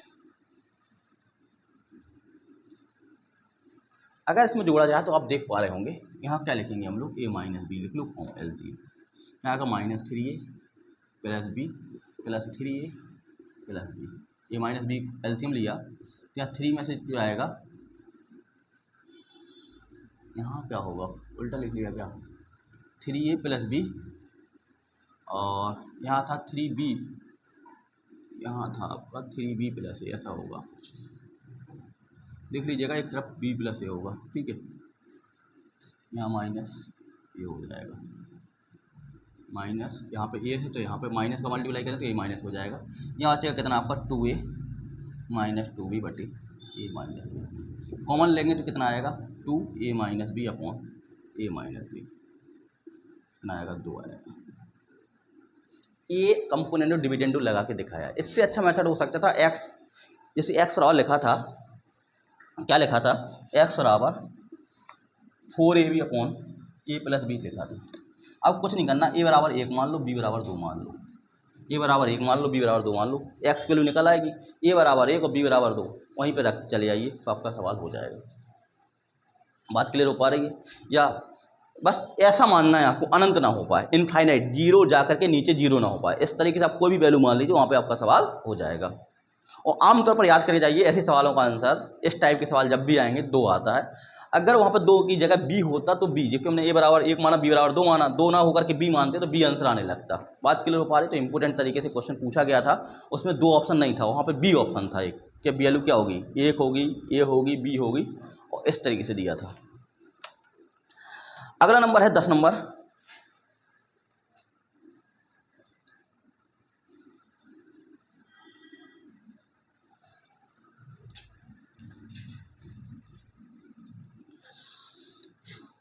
अगर इसमें जोड़ा जाए तो आप देख पा रहे होंगे, यहाँ क्या लिखेंगे हम लोग, a माइनस बी लिख लो, एलसीएम यहाँ का minus 3a plus B plus 3a plus B, a minus B LCM लिया तो यहाँ 3 में से जो आएगा, यहाँ क्या होगा, उल्टा लिख लिया क्या, 3a प्लस बी, और यहाँ था 3b, यहाँ था आपका 3b प्लस ए, ऐसा होगा, देख लीजिएगा, एक तरफ b प्लस ए होगा, ठीक है। यहाँ माइनस ए हो जाएगा, माइनस यहाँ पे ए है तो यहाँ पे माइनस का मल्टीप्लाई करें तो ये माइनस हो जाएगा। यहाँ बचेगा कितना आपका 2a -2b/a-b कॉमन लेंगे तो कितना आएगा 2a-b/a-b कितना आएगा 2 आएगा। ये कंपोनेंडो डिविडेंडो लगा के दिखाया। इससे अच्छा मेथड हो सकता था एक्स, जैसे एक्स बराबर लिखा था, क्या लिखा था, एक्स बराबर 4ab/a+b लिखा था। अब कुछ नहीं करना, a बराबर 1 मान लो, b बराबर 2 मान लो, a बराबर 1 मान लो, b बराबर 2 मान लो, x की वैल्यू निकल आएगी, a बराबर 1 और b बराबर 2 वहीं पे रख चले आइए तो आपका सवाल हो जाएगा। बात क्लियर हो पा रही है? या बस ऐसा मानना है आपको अनंत ना हो पाए, इनफाइनाइट, जीरो जा करके नीचे जीरो ना हो पाए, इस तरीके से आप कोई भी वैल्यू मान लीजिए, वहाँ पे आपका सवाल हो जाएगा। और आमतौर पर याद करे जाइए ऐसे सवालों का आंसर, इस टाइप के सवाल जब भी आएंगे 2 आता है। अगर वहाँ पर 2 की जगह b होता तो b, जबकि हमने a बराबर 1 माना, b बराबर 2 माना, 2 ना होकर के b मानते तो b आंसर आने लगता। बात क्लियर हो पा रही? तो इंपॉर्टेंट तरीके से क्वेश्चन पूछा गया था, उसमें 2 ऑप्शन नहीं था, वहाँ पर b ऑप्शन था एक, कि वैल्यू क्या होगी, 1 होगी, a होगी, b होगी, और इस तरीके से दिया था। अगला नंबर है 10 नंबर।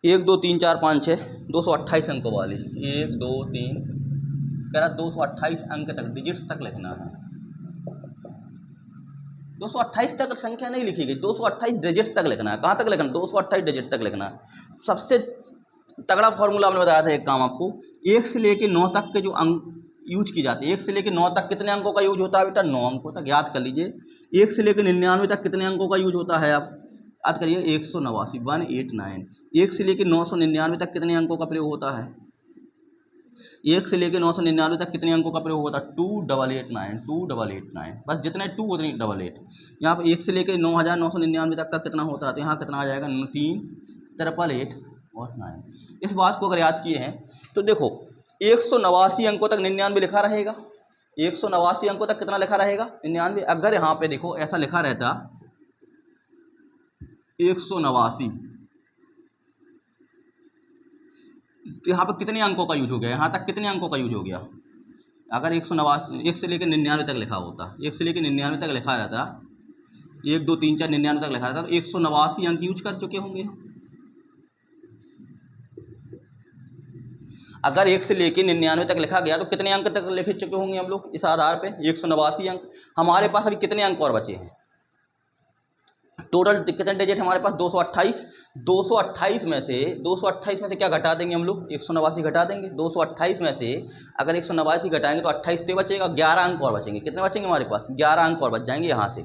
एक 2 3 4 5 6 228 अंकों वाली, 1 2 3 कह रहा 228 अंक तक, डिजिट्स तक लिखना है। 228 तक संख्या नहीं लिखी गई, 228 डिजिट तक लिखना है। कहाँ तक लिखना है? 228 डिजिट तक लिखना है। सबसे तगड़ा फॉर्मूला हमने बताया था एक काम आपको, 1 से लेके 9 तक के जो अंक यूज की जाती है, 1 से लेके 9 तक कितने अंकों का यूज होता है बेटा? 9 अंकों तक। याद कर लीजिए। 1 से लेकर 99 तक कितने अंकों का यूज होता है? आप याद करिए, 189, 189। 1 से लेकर 999 तक कितने अंकों का प्रयोग होता है? 1 से लेकर 999 तक कितने अंकों का प्रयोग होता है? 2889, 2889। बस जितने 2 उतनी 88। यहाँ पर 1 से लेकर 9999 तक का कितना होता है? तो यहाँ कितना आ जाएगा? 3 888 और 9। इस बात को अगर याद किए हैं तो देखो, 189 अंकों तक 99 लिखा रहेगा। 189 अंकों तक कितना लिखा रहेगा? 99। अगर यहाँ पे देखो ऐसा लिखा रहता 189, तो यहाँ पर कितने अंकों का यूज हो गया? यहाँ तक कितने अंकों का यूज हो गया? अगर 189, 1 से लेकर 99 तक लिखा होता, 1 से लेकर 99 तक लिखा रहता, 1 2 3 4 99 तक लिखा रहता, तो 189 अंक यूज कर चुके होंगे। अगर 1 से लेकर 99 तक लिखा गया तो कितने अंक तक लिख चुके होंगे हम लोग इस आधार पे? 189 अंक। हमारे पास अभी कितने अंक और बचे हैं? टोटल कितने डिजिट हमारे पास? 228। 228 में से क्या घटा देंगे हम लोग? 189 घटा देंगे। 228 में से अगर 189 घटाएंगे तो 28 तो बचेगा, 11 अंक और बचेंगे। कितने बचेंगे हमारे पास? 11 अंक और बच जाएंगे। यहाँ से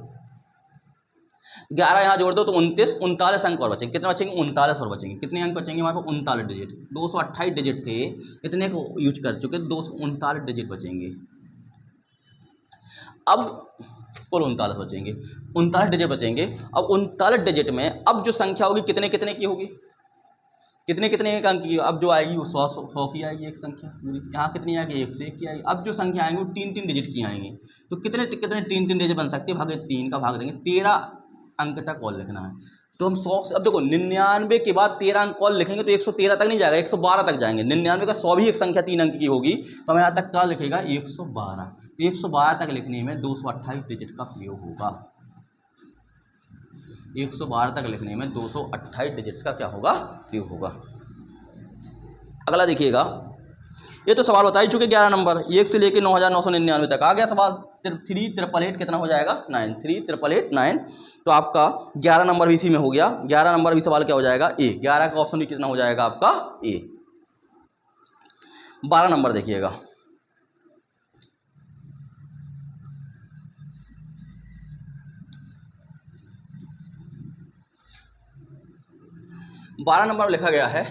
11 यहाँ जोड़ दो तो 29, 39 अंक और बचेंगे। कितने बचेंगे? 39 और बचेंगे। कितने अंक बचेंगे हमारे पास? 39 डिजिट। 228 डिजिट थे, इतने को यूज कर चुके, 239 डिजिट बचेंगे। अब कुल 39 बचेंगे, 39 डिजिट बचेंगे। अब 39 डिजिट में अब जो संख्या होगी कितने कितने की होगी? कितने कितने अंक की? अब जो आएगी वो 100 की आएगी एक संख्या पूरी। यहाँ कितनी आएगी? 101 की आएगी। अब जो संख्या आएंगी वो 3 डिजिट की आएंगी। तो कितने कितने 3 डिजिट बन सकते हैं? भागे 3 का भाग देंगे, 13 अंक तक और लिखना है। तो हम 100 से, अब देखो 99 के बाद 13 अंक और लिखेंगे तो 113 तक नहीं जाएगा, 112 तक जाएंगे। 99 का 100 भी एक संख्या 3 अंक की होगी, तो हमें यहाँ तक क्या लिखेगा? 112। 112 तक लिखने में 228 डिजिट का प्रयोग होगा। 112 तक लिखने में 228 डिजिट्स का क्या होगा? प्रयोग होगा। अगला देखिएगा, ये तो सवाल बता ही चुके 11 नंबर, 1 से लेकर 9999 तक आ गया सवाल। 3888 कितना हो जाएगा? 9। 3889। तो आपका 11 नंबर भी इसी में हो गया। 11 नंबर भी सवाल क्या हो जाएगा? ए। 11 का ऑप्शन भी कितना हो जाएगा आपका? ए। 12 नंबर देखिएगा, बारह नंबर में लिखा गया है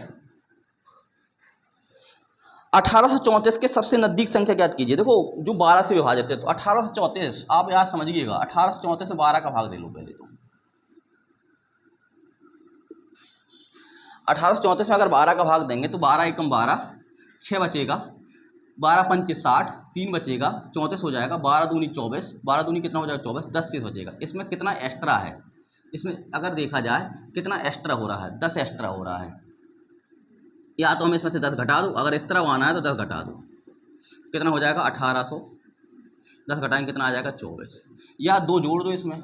1834 के सबसे नजदीक संख्या ज्ञात कीजिए। देखो जो 12 से विभाजित है, तो 1834 आप यार समझिएगा, 1834 से 12 का भाग दे लो पहले तो। 1834 में अगर 12 का भाग देंगे तो 12 एकम 12, 6 बचेगा, 12 पंच 60, 3 बचेगा, 34 हो जाएगा, 12 दूनी 24, 12 दूनी कितना हो जाएगा? 24, 10 शेष बचेगा। इसमें कितना एक्स्ट्रा है? इसमें अगर देखा जाए कितना एक्स्ट्रा हो रहा है? 10 एक्स्ट्रा हो रहा है। या तो हम इसमें से 10 घटा दो, अगर इस तरह आना है तो 10 घटा दो, कितना हो जाएगा? 1800। 10 घटाएंगे कितना आ जाएगा 24। या 2 जोड़ दो इसमें,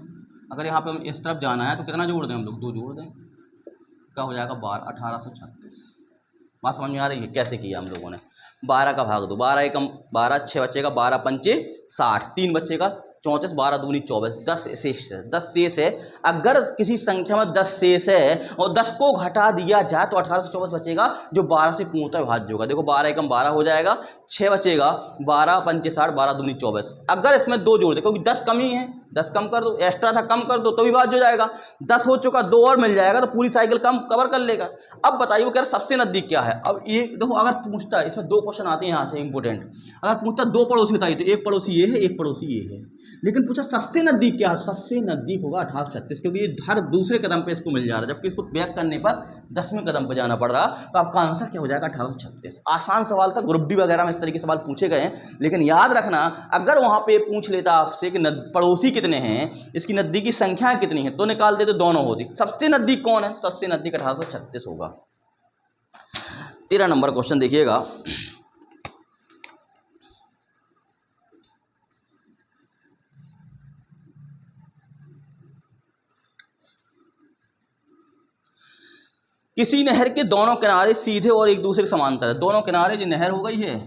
अगर यहाँ पे हम इस तरफ जाना है तो कितना जोड़ दें हम लोग, 2 जोड़ दें, क्या हो जाएगा 12, 1836। बात समझ में आ रही है कैसे किया हम लोगों ने। 12 का भाग दो, 12 एकम 12, 6 बचेगा, 12 पंचे 60, 3 बचेगा 34, 12 दूनी 24, 10 शेष है, 10 शेष है। अगर किसी संख्या में 10 शेष है और 10 को घटा दिया जाए तो 1824 बचेगा, जो 12 से पूर्णतः विभाज्य होगा। देखो 12 एकम 12 हो जाएगा, 6 बचेगा, 12 पंचे 60, 12 दूनी 24। अगर इसमें 2 जोड़ दे, क्योंकि 10 कम ही है, 10 कम कर दो, एक्स्ट्रा था कम कर दो तो भी विभाज्य हो जाएगा। 10 हो चुका, 2 और मिल जाएगा तो पूरी साइकिल कम कवर कर लेगा। अब बताइए वो कह रहा सबसे नजदीक क्या है। अब ये देखो, अगर पूछता है, इसमें 2 क्वेश्चन आते हैं यहाँ से इंपोर्टेंट। अगर पूछता 2 पड़ोसी बताइए तो एक पड़ोसी ये है, एक पड़ोसी ये है, लेकिन पूछा सबसे नजदीक क्या है, सबसे नजदीक होगा 1836, क्योंकि ये हर दूसरे कदम पे इसको मिल जा रहा है, जबकि इसको बैक करने पर 10वें कदम पे जाना पड़ रहा। तो आपका आंसर क्या हो जाएगा 1836। आसान सवाल था, ग्रुप डी वगैरह में इस तरीके के सवाल पूछे गए हैं, लेकिन याद रखना अगर वहां पे पूछ लेता आपसे कि पड़ोसी कितने हैं, इसकी नजदीकी संख्या कितनी है, तो निकाल देते दोनों होती। सबसे नजदीक कौन है, सबसे नजदीक 1836 होगा। 13 नंबर क्वेश्चन देखिएगा। किसी नहर के दोनों किनारे सीधे और एक दूसरे के समांतर है। दोनों किनारे, जो नहर हो गई है,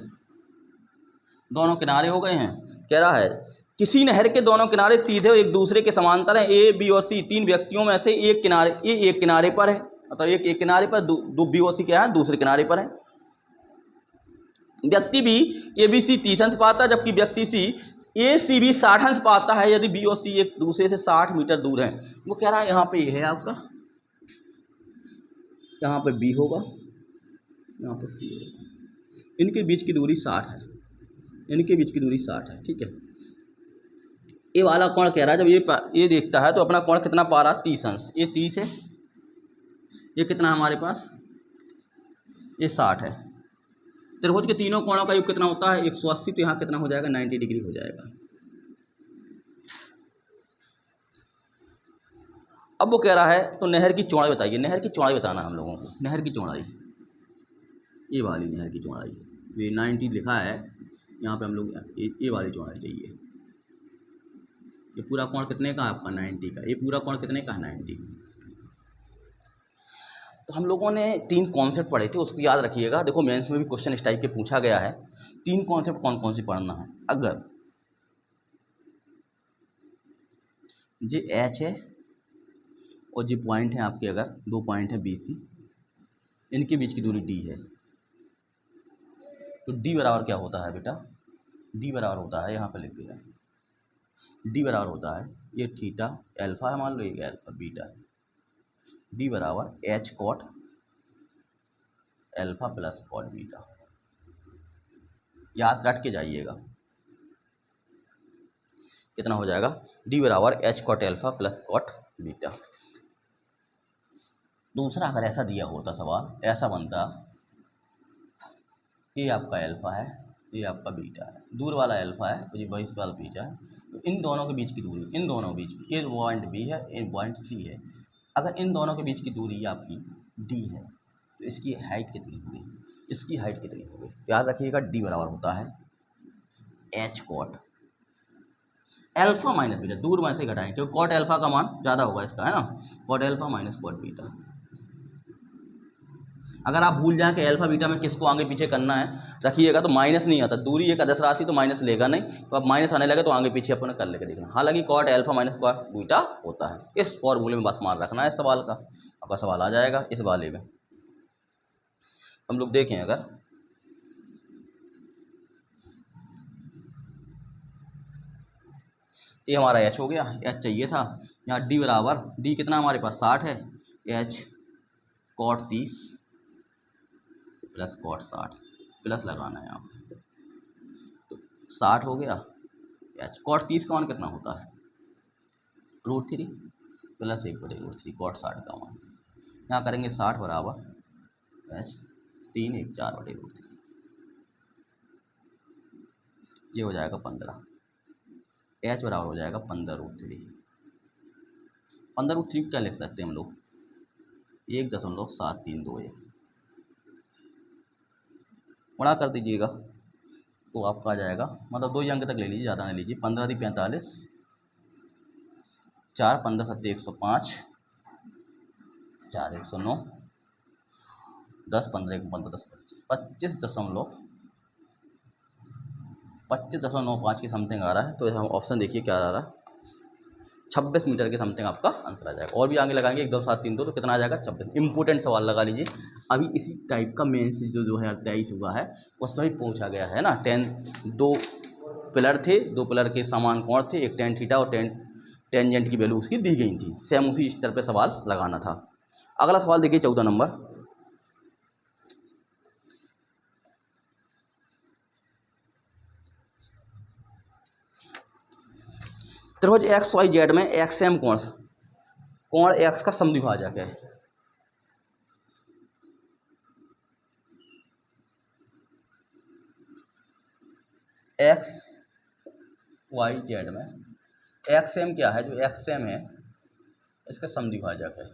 दोनों किनारे हो गए हैं। कह रहा है किसी नहर के दोनों किनारे सीधे और एक दूसरे के समांतर हैं। ए, बी और सी 3 व्यक्तियों में से एक किनारे, ये एक किनारे पर है, मतलब एक किनारे पर, दो बी और सी क्या है, दूसरे किनारे पर है। व्यक्ति बी ए बी सी 30 अंश पाता है, जबकि व्यक्ति सी ए सी बी 60 अंश पाता है यदि बी और सी एक दूसरे से 60 मीटर दूर हैं। वो कह रहा है यहाँ पे ये है आपका, यहाँ पे बी होगा, यहाँ पे सी होगा, इनके बीच की दूरी 60 है, इनके बीच की दूरी 60 है, ठीक है। ये वाला कोण कह रहा है, जब ये देखता है तो अपना कोण कितना पा रहा है, 30 अंश। ये 30 है, ये कितना हमारे पास, ये 60 है। त्रिभुज के तीनों कोणों का योग कितना होता है, 180, तो यहाँ कितना हो जाएगा, 90 डिग्री हो जाएगा। अब वो कह रहा है तो नहर की चौड़ाई बताइए। नहर की चौड़ाई बताना हम लोगों को, नहर की चौड़ाई, ये वाली नहर की चौड़ाई, ये 90 लिखा है यहाँ पे, हम लोग ये वाली चौड़ाई चाहिए। ये पूरा कोण कितने का है आपका, 90 का। ये पूरा कोण कितने का है, 90। तो हम लोगों ने 3 कॉन्सेप्ट पढ़े थे, उसको याद रखिएगा। देखो मेंस में भी क्वेश्चन इस टाइप के पूछा गया है। 3 कॉन्सेप्ट कौन कौन से पढ़ना है। अगर जे एच है और जो पॉइंट है आपके, अगर 2 पॉइंट है बी सी, इनके बीच की दूरी डी है, तो डी बराबर क्या होता है बेटा, डी बराबर होता है, यहाँ पे लिख दिया, डी बराबर होता है, ये थीटा अल्फा है, मान लो ये अल्फा बीटा है, डी बराबर H cot alpha plus cot beta. याद रट के जाइएगा, कितना हो जाएगा, डी बराबर H cot alpha plus cot beta. दूसरा अगर ऐसा दिया होता सवाल, ऐसा बनता, ये आपका अल्फा है, ये आपका बीटा है, दूर वाला अल्फा है तो ये बाईस वाला बीटा है, तो इन दोनों के बीच की दूरी, इन दोनों बीच की, ये पॉइंट बी है, ये पॉइंट सी है, अगर इन दोनों के बीच की दूरी आपकी डी है तो इसकी हाइट कितनी होगी, इसकी हाइट कितनी होगी। याद रखिएगा डी बराबर होता है H cot alpha minus beta, दूर में से घटाएं क्योंकि कॉट अल्फा का मान ज़्यादा होगा इसका, है ना, cot alpha minus cot beta. अगर आप भूल जाएं कि अल्फा बीटा में किसको आगे पीछे करना है, रखिएगा तो माइनस नहीं आता, दूरी एक अदस राशि तो माइनस लेगा नहीं, तो अब माइनस आने लगे तो आगे पीछे अपन कर लेकर देखना। हालांकि cot alpha minus cot beta होता है, इस फॉर्मूले में बस मान रखना है सवाल का, आपका सवाल आ जाएगा इस वाले में। हम लोग देखें, अगर ये हमारा एच हो गया, एच चाहिए था, यहाँ डी बराबर, डी कितना हमारे पास 60 है, H cot 30 plus cot 60, plus लगाना है यहाँ पर, तो 60 हो गया, एच कॉट 30 का मान कितना होता है, √3 प्लस 1/√3 कॉट 60 का मान। यहाँ करेंगे 60 बराबर एच 3 1 4/√3, ये हो जाएगा 15, एच बराबर हो जाएगा 15√3। 15√3 क्या लिख सकते हैं हम लोग, 1.7321 गुणा कर दीजिएगा, तो आपका आ जाएगा, मतलब 2 ही अंक तक ले लीजिए, ज़्यादा नहीं लीजिए। 15 × 45, 4 15 7 105, 4 109, 10 15 1 15 10 25 25.95 के समथिंग आ रहा है। तो हम ऑप्शन देखिए क्या आ रहा है, 26 मीटर के समथिंग आपका आंसर आ जाएगा। और भी आगे लगाएंगे 1 2 7 3 2 तो कितना आ जाएगा 26। इंपॉर्टेंट सवाल लगा लीजिए। अभी इसी टाइप का मेंस जो 2023 हुआ है उसमें भी पूछा गया है ना। 2 पिलर थे, 2 पिलर के समान कोण थे, एक tan थीटा और टेंजेंट की वैल्यू उसकी दी गई थी। सेम उसी स्तर पे सवाल लगाना था। अगला सवाल देखिए 14 नंबर। त्रिभुज XYZ में XM कोण X का समद्विभाजक है। XYZ में XM क्या है, जो XM है इसका समद्विभाजक है।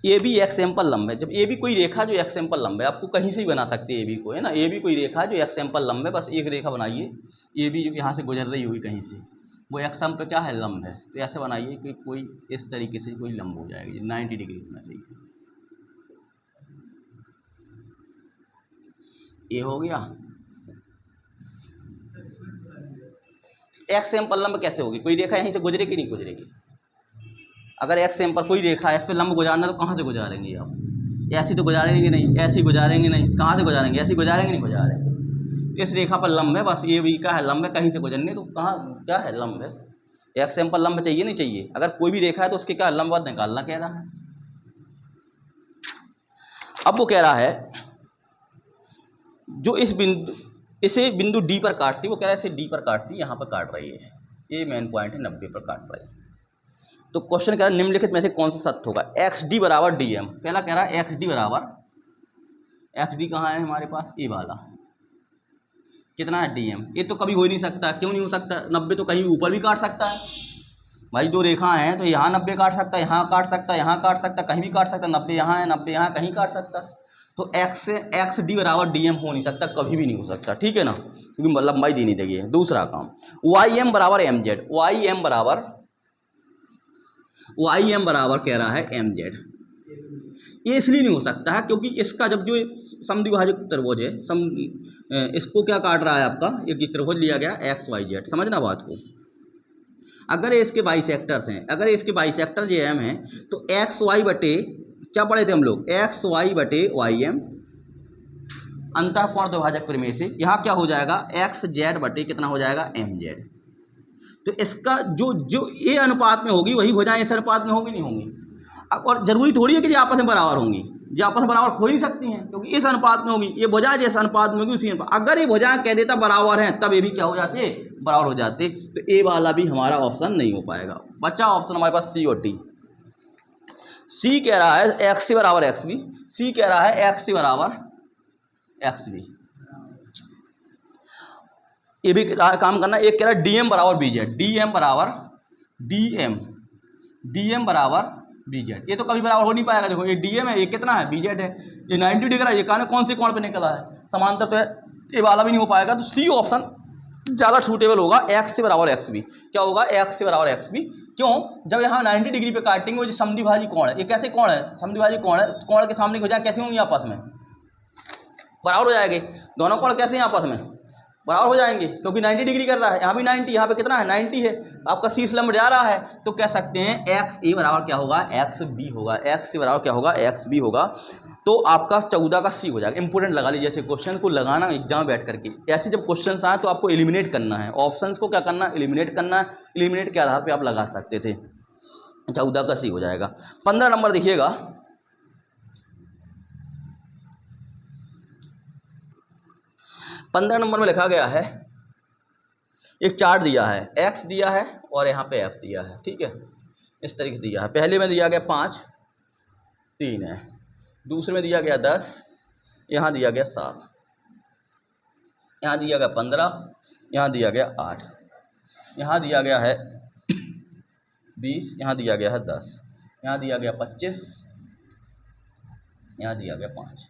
ए बी XM पर लंब है। जब ए बी कोई रेखा जो XM पर लंब है, आपको कहीं से ही बना सकते हैं ए बी को, है ना। ए बी कोई रेखा जो XM पर लंब है, बस एक रेखा बनाइए ए बी जो यहाँ से गुजर रही होगी कहीं से, वो XM पे क्या है, लंब है। तो ऐसे बनाइए कि कोई इस तरीके से कोई लंब हो जाएगी, 90 डिग्री होना चाहिए। ये हो गया। XM पर लंब कैसे होगी, कोई रेखा यहीं से गुजरेगी नहीं गुजरेगी। अगर XM पर कोई रेखा है, इस पर लंब गुजारना तो कहाँ से गुजारेंगे आप, ऐसी तो गुजारेंगे नहीं, ऐसी गुजारेंगे नहीं, कहाँ से गुजारेंगे, ऐसी गुजारेंगे नहीं गुजारेंगे। इस रेखा पर लंब है, बस ये भी का है लंब है, कहीं से गुजरने तो कहाँ क्या है लंब है। XM पर लंब चाहिए नहीं चाहिए, अगर कोई भी रेखा है तो उसके क्या लंब निकालना कह रहा है। अब वो कह रहा है जो इसे बिंदु डी पर काटती, वो कह रहा है इसे डी पर काटती, यहाँ पर काट रही है, ये मेन पॉइंट है, 90 पर काट रही है। तो क्वेश्चन कह रहा है निम्नलिखित में से कौन सा सत्य होगा। एक्स डी बराबर डी एम, पहला कह रहा है एक्स डी बराबर, एक्स डी कहाँ है हमारे पास, ए वाला, कितना है डी एम। ये तो कभी हो ही नहीं सकता, क्यों नहीं हो सकता, 90 तो कहीं ऊपर भी काट सकता है भाई। 2 रेखा है तो यहाँ 90 काट सकता है, यहाँ काट सकता है, यहाँ काट सकता है, कहीं भी काट सकता है। 90 यहाँ है, 90 यहाँ, कहीं काट सकता है। तो एक्स डी बराबर डी एम हो नहीं सकता, कभी भी नहीं हो सकता, ठीक है ना, क्योंकि लंबाई दी नहीं देगी। दूसरा काम वाई एम बराबर एम जेड, वाई एम बराबर कह रहा है एम जेड। ये इसलिए नहीं हो सकता है क्योंकि इसका जब जो समद्विभाजक त्रिभुज है, इसको क्या काट रहा है आपका, एक त्रिभुज लिया गया एक्स वाई जेड, समझना बात को। अगर इसके बाइसेक्टर्स हैं, अगर इसके बाइसेक्टर जो एम है, तो एक्स वाई बटे क्या पढ़े थे हम लोग, एक्स वाई बटे वाई एम अंतःकोण द्विभाजक प्रमेय से यहाँ क्या हो जाएगा, एक्स जेड बटे कितना हो जाएगा, एम जेड। तो इसका जो जो ए अनुपात में होगी वही भुजाएं इस अनुपात में होगी, नहीं होंगी। और जरूरी थोड़ी है कि ये आपस में बराबर होंगी, ये आपस में बराबर हो ही नहीं सकती हैं, क्योंकि इस अनुपात में होगी, ये भुजा जिस अनुपात में होगी उसी अनुपात। अगर ये भुजा कह देता बराबर है तब ये भी क्या हो जाते, बराबर हो जाते। तो ए वाला भी हमारा ऑप्शन नहीं हो पाएगा। बचा ऑप्शन हमारे पास सी और डी। सी कह रहा है एक्स सी बराबर एक्स बी, सी कह रहा है एक्स सी बराबर एक्स बी, ये भी काम करना। एक कह रहा है डीएम बराबर बीजेड, डीएम बराबर बीजेड, ये तो कभी बराबर हो नहीं पाएगा। देखो ये डीएम है, ये कितना है, बीजेड है, ये 90 डिग्री है, ये कौन से कोण पे निकला है, समांतर तो है, ये वाला भी नहीं हो पाएगा। तो सी ऑप्शन ज़्यादा सूटेबल होगा, एक्स से बराबर एक्स बी। क्या होगा, एक्स से बराबर एक्स बी। क्यों, जब यहाँ 90 डिग्री पे काटेंगे, वो जो समद्विभाजी कोण है, ये कैसे कोण है, समद्विभाजी कोण है, कोण के सामने हो जाए कैसे होंगे आपस में, बराबर हो जाएंगे। दोनों कोण कैसे हैं आपस में, बराबर हो जाएंगे, क्योंकि 90 डिग्री कर रहा है, यहाँ भी 90, यहाँ पे कितना है 90 है, आपका शीर्ष लंब जा रहा है। तो कह सकते हैं एक्स ए बराबर क्या होगा, एक्स बी होगा, एक्स सी बराबर क्या होगा, एक्स बी होगा। तो आपका 14 का सी हो जाएगा। इंपोर्टेंट लगा लीजिए, ऐसे क्वेश्चन को लगाना एग्जाम बैठ करके, ऐसे जब क्वेश्चन आए तो आपको एलिमिनेट करना है, ऑप्शंस को क्या करना है, एलिमिनेट करना है। एलिमिनेट के आधार पर आप लगा सकते थे, 14 का सी हो जाएगा। 15 नंबर देखिएगा, 15 नंबर में लिखा गया है, एक चार्ट दिया है, एक्स दिया है और यहाँ पे एफ दिया है, ठीक है, इस तरीके से दिया है। पहले में दिया गया 5 3 है, दूसरे में दिया गया 10, यहाँ दिया गया 7, यहाँ दिया गया 15, यहाँ दिया गया 8, यहाँ दिया गया है 20, यहाँ दिया गया है 10, यहाँ दिया गया 25, यहाँ दिया गया 5।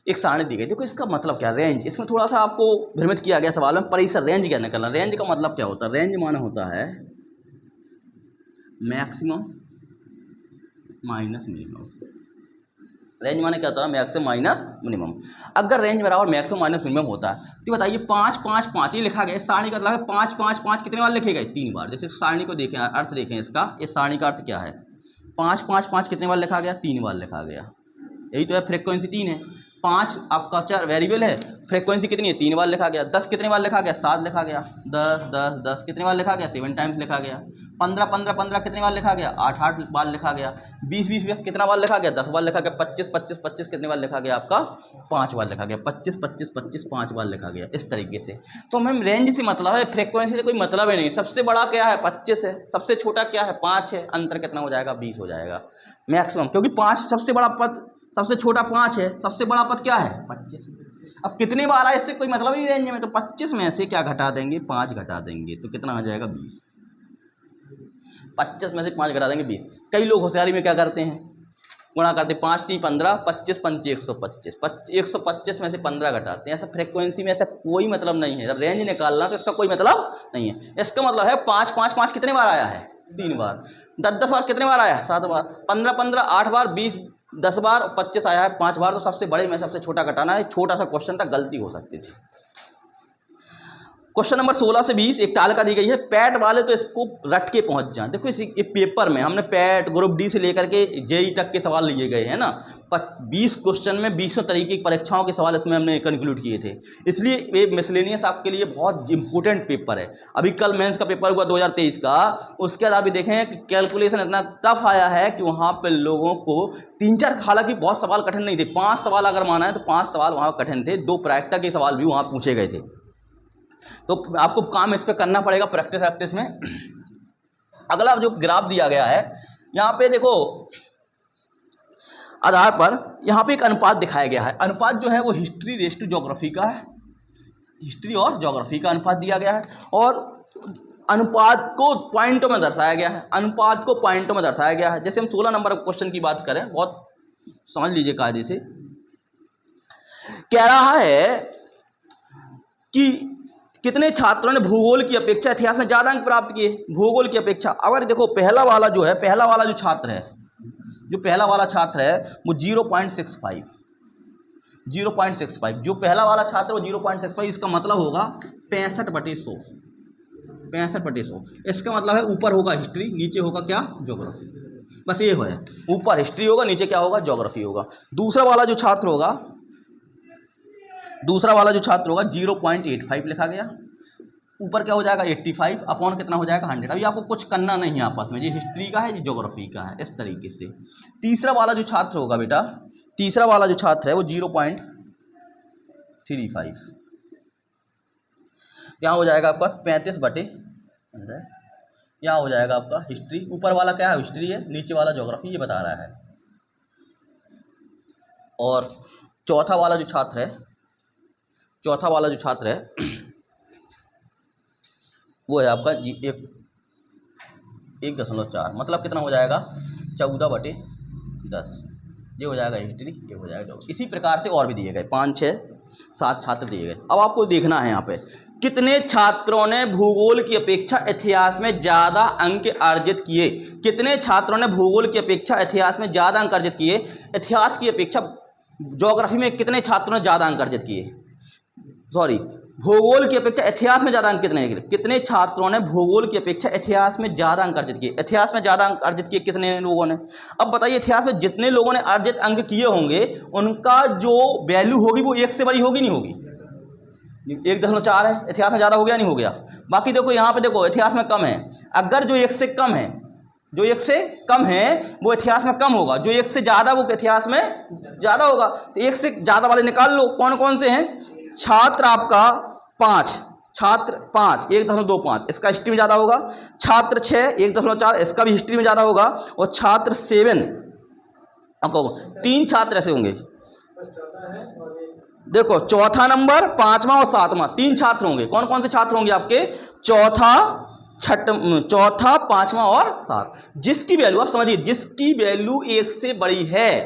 एक सारणी दी गई, देखो इसका मतलब क्या, रेंज, इसमें थोड़ा सा आपको भ्रमित किया गया सवाल में, पर इस रेंज क्या निकलना, रेंज का मतलब क्या होता है, रेंज माना होता है मैक्सिमम माइनस मिनिमम। रेंज माने क्या होता है, मैक्सिमम माइनस मिनिमम। अगर रेंज बराबर मैक्सिमम माइनस मिनिमम होता है तो बताइए 5 5 5 ये लिखा गया, इस सारणी का मतलब है 5 5 5 कितने बार लिखे गए, 3 बार। जैसे सारणी को देखें, अर्थ देखें इसका, इस सारणी का अर्थ क्या है, 5 5 5 कितने बार लिखा गया, 3 बार लिखा गया, यही तो है, फ्रीक्वेंसी 3 है, 5 आपका चार वेरिएबल है, फ्रीक्वेंसी कितनी है, 3 बार लिखा गया, 10 कितने बार लिखा गया, 7 लिखा गया, 10 10 10 कितने बार लिखा गया, 7 टाइम्स लिखा गया, 15 15 15 कितने बार लिखा गया, 8 8 बार लिखा गया, 20 20 20 कितना बार लिखा गया, 10 बार लिखा गया, 25 25 25 कितने बार लिखा गया आपका, 5 बार लिखा गया, 25 25 25 5 बार लिखा गया, इस तरीके से। तो मैम रेंज से मतलब है, फ्रीक्वेंसी से कोई मतलब ही नहीं, सबसे बड़ा क्या है 25 है, सबसे छोटा क्या है 5 है, अंतर कितना हो जाएगा 20 हो जाएगा मैक्सिमम, क्योंकि 5 सबसे बड़ा पद, सबसे छोटा 5 है, सबसे बड़ा पद क्या है 25। अब कितनी बार आए इससे कोई मतलब ही रेंज में, तो 25 में से क्या घटा देंगे, 5 घटा देंगे, तो कितना आ जाएगा 20। 25 में से 5 घटा देंगे 20। कई लोग होशियारी में क्या करते हैं, गुणा करते, 5 3 15, 25 5 125, 125 में से 15 घटाते हैं। ऐसा फ्रीक्वेंसी में ऐसा कोई मतलब नहीं है, जब रेंज निकालना तो इसका कोई मतलब नहीं है। इसका मतलब है 5 5 5 कितने बार आया है, 3 बार, 10 10 बार कितने बार आया है, 7 बार, 15 15 8 बार, 20 10 बार, 25 आया है 5 बार, तो सबसे बड़े में सबसे छोटा घटाना है। छोटा सा क्वेश्चन था, गलती हो सकती थी। क्वेश्चन नंबर 16 से 20 एक तालिका दी गई है, पैट वाले तो इसको रट के पहुंच जाएं। देखो इस ये पेपर में हमने पैट ग्रुप डी से लेकर के जेई तक के सवाल लिए गए हैं ना, 20 क्वेश्चन में 20 तरीके की परीक्षाओं के सवाल इसमें हमने कंक्लूड किए थे, इसलिए ये मिसलेनियस आपके लिए बहुत इंपॉर्टेंट पेपर है। अभी कल मेंस का पेपर हुआ 2023 का, उसके अलावा भी देखें कि कैलकुलेशन इतना टफ आया है कि वहाँ पर लोगों को 3-4, हालांकि बहुत सवाल कठिन नहीं थे, 5 सवाल अगर माना है तो 5 सवाल वहाँ कठिन थे, 2 प्रायिकता के सवाल भी वहाँ पूछे गए थे। तो आपको काम इस पे करना पड़ेगा प्रैक्टिस में। अगला जो ग्राफ दिया गया है यहाँ पे देखो, आधार पर यहाँ पे एक अनुपात दिखाया गया है। अनुपात जो है वो हिस्ट्री रेस टू ज्योग्राफी का है, हिस्ट्री और ज्योग्राफी का अनुपात दिया गया है, और अनुपात को पॉइंटों में दर्शाया गया है, अनुपात को पॉइंटों में दर्शाया गया है। जैसे हम 16 नंबर क्वेश्चन की बात करें, बहुत समझ लीजिए कायदे से, कह रहा है कि कितने छात्रों ने भूगोल की अपेक्षा इतिहास में ज़्यादा अंक प्राप्त किए, भूगोल की अपेक्षा। अगर देखो पहला वाला जो है, पहला वाला जो छात्र है, जो पहला वाला छात्र है वो 0.65, 0.65, जो पहला वाला छात्र वो 0.65, इसका मतलब होगा 65/100, 65/100। इसका मतलब है ऊपर होगा हिस्ट्री, नीचे होगा क्या, ज्योग्राफी, बस ये है, ऊपर हिस्ट्री होगा, नीचे क्या होगा, ज्योग्राफी होगा। दूसरा वाला जो छात्र होगा 0.85 लिखा गया, ऊपर क्या हो जाएगा 85 अपॉन कितना हो जाएगा 100। अभी आपको कुछ करना नहीं है आपस में, ये हिस्ट्री का है, ये ज्योग्राफी का है, इस तरीके से। तीसरा वाला जो छात्र होगा बेटा, तीसरा वाला जो छात्र है वो 0.35, यहाँ हो जाएगा आपका 35/100, यहाँ हो जाएगा आपका हिस्ट्री। ऊपर वाला क्या है, हिस्ट्री है, नीचे वाला ज्योग्राफी, ये बता रहा है। और चौथा वाला जो छात्र है, चौथा वाला जो छात्र है वो है आपका 1.4, मतलब कितना हो जाएगा 14/10, ये हो जाएगा हिस्ट्री, ये हो जाएगा। इसी प्रकार से और भी दिए गए 5 6 7 छात्र दिए गए। अब आपको देखना है यहाँ पे कितने छात्रों ने भूगोल की अपेक्षा इतिहास में ज़्यादा अंक अर्जित किए, कितने छात्रों ने भूगोल की अपेक्षा इतिहास में ज़्यादा अंक अर्जित किए, इतिहास की अपेक्षा ज्योग्राफी में कितने छात्रों ने ज़्यादा अंक अर्जित किए, सॉरी भूगोल की अपेक्षा इतिहास में ज़्यादा अंक कितने छात्रों ने भूगोल की अपेक्षा इतिहास में ज़्यादा अंक अर्जित किए, इतिहास में ज़्यादा अंक अर्जित किए कितने लोगों ने। अब बताइए इतिहास में जितने लोगों ने अर्जित अंक किए होंगे उनका जो वैल्यू होगी वो 1 से बड़ी होगी नहीं होगी, 1.4 है, इतिहास में ज़्यादा हो गया नहीं हो गया। बाकी देखो यहाँ पे देखो इतिहास में कम है, अगर जो 1 से कम है, जो 1 से कम है वो इतिहास में कम होगा, जो 1 से ज़्यादा वो इतिहास में ज़्यादा होगा। तो 1 से ज़्यादा वाले निकाल लो, कौन कौन से हैं। छात्र आपका 5, छात्र 5 1.25, इसका हिस्ट्री में ज़्यादा होगा। छात्र 6 1.4, इसका भी हिस्ट्री में ज़्यादा होगा। और छात्र 7 आपको 3 छात्र ऐसे होंगे, देखो चौथा नंबर, 5वां और 7वां 3 छात्र होंगे। कौन कौन से छात्र होंगे आपके, चौथा 5वां और 7, जिसकी वैल्यू आप समझिए, जिसकी वैल्यू 1 से बड़ी है,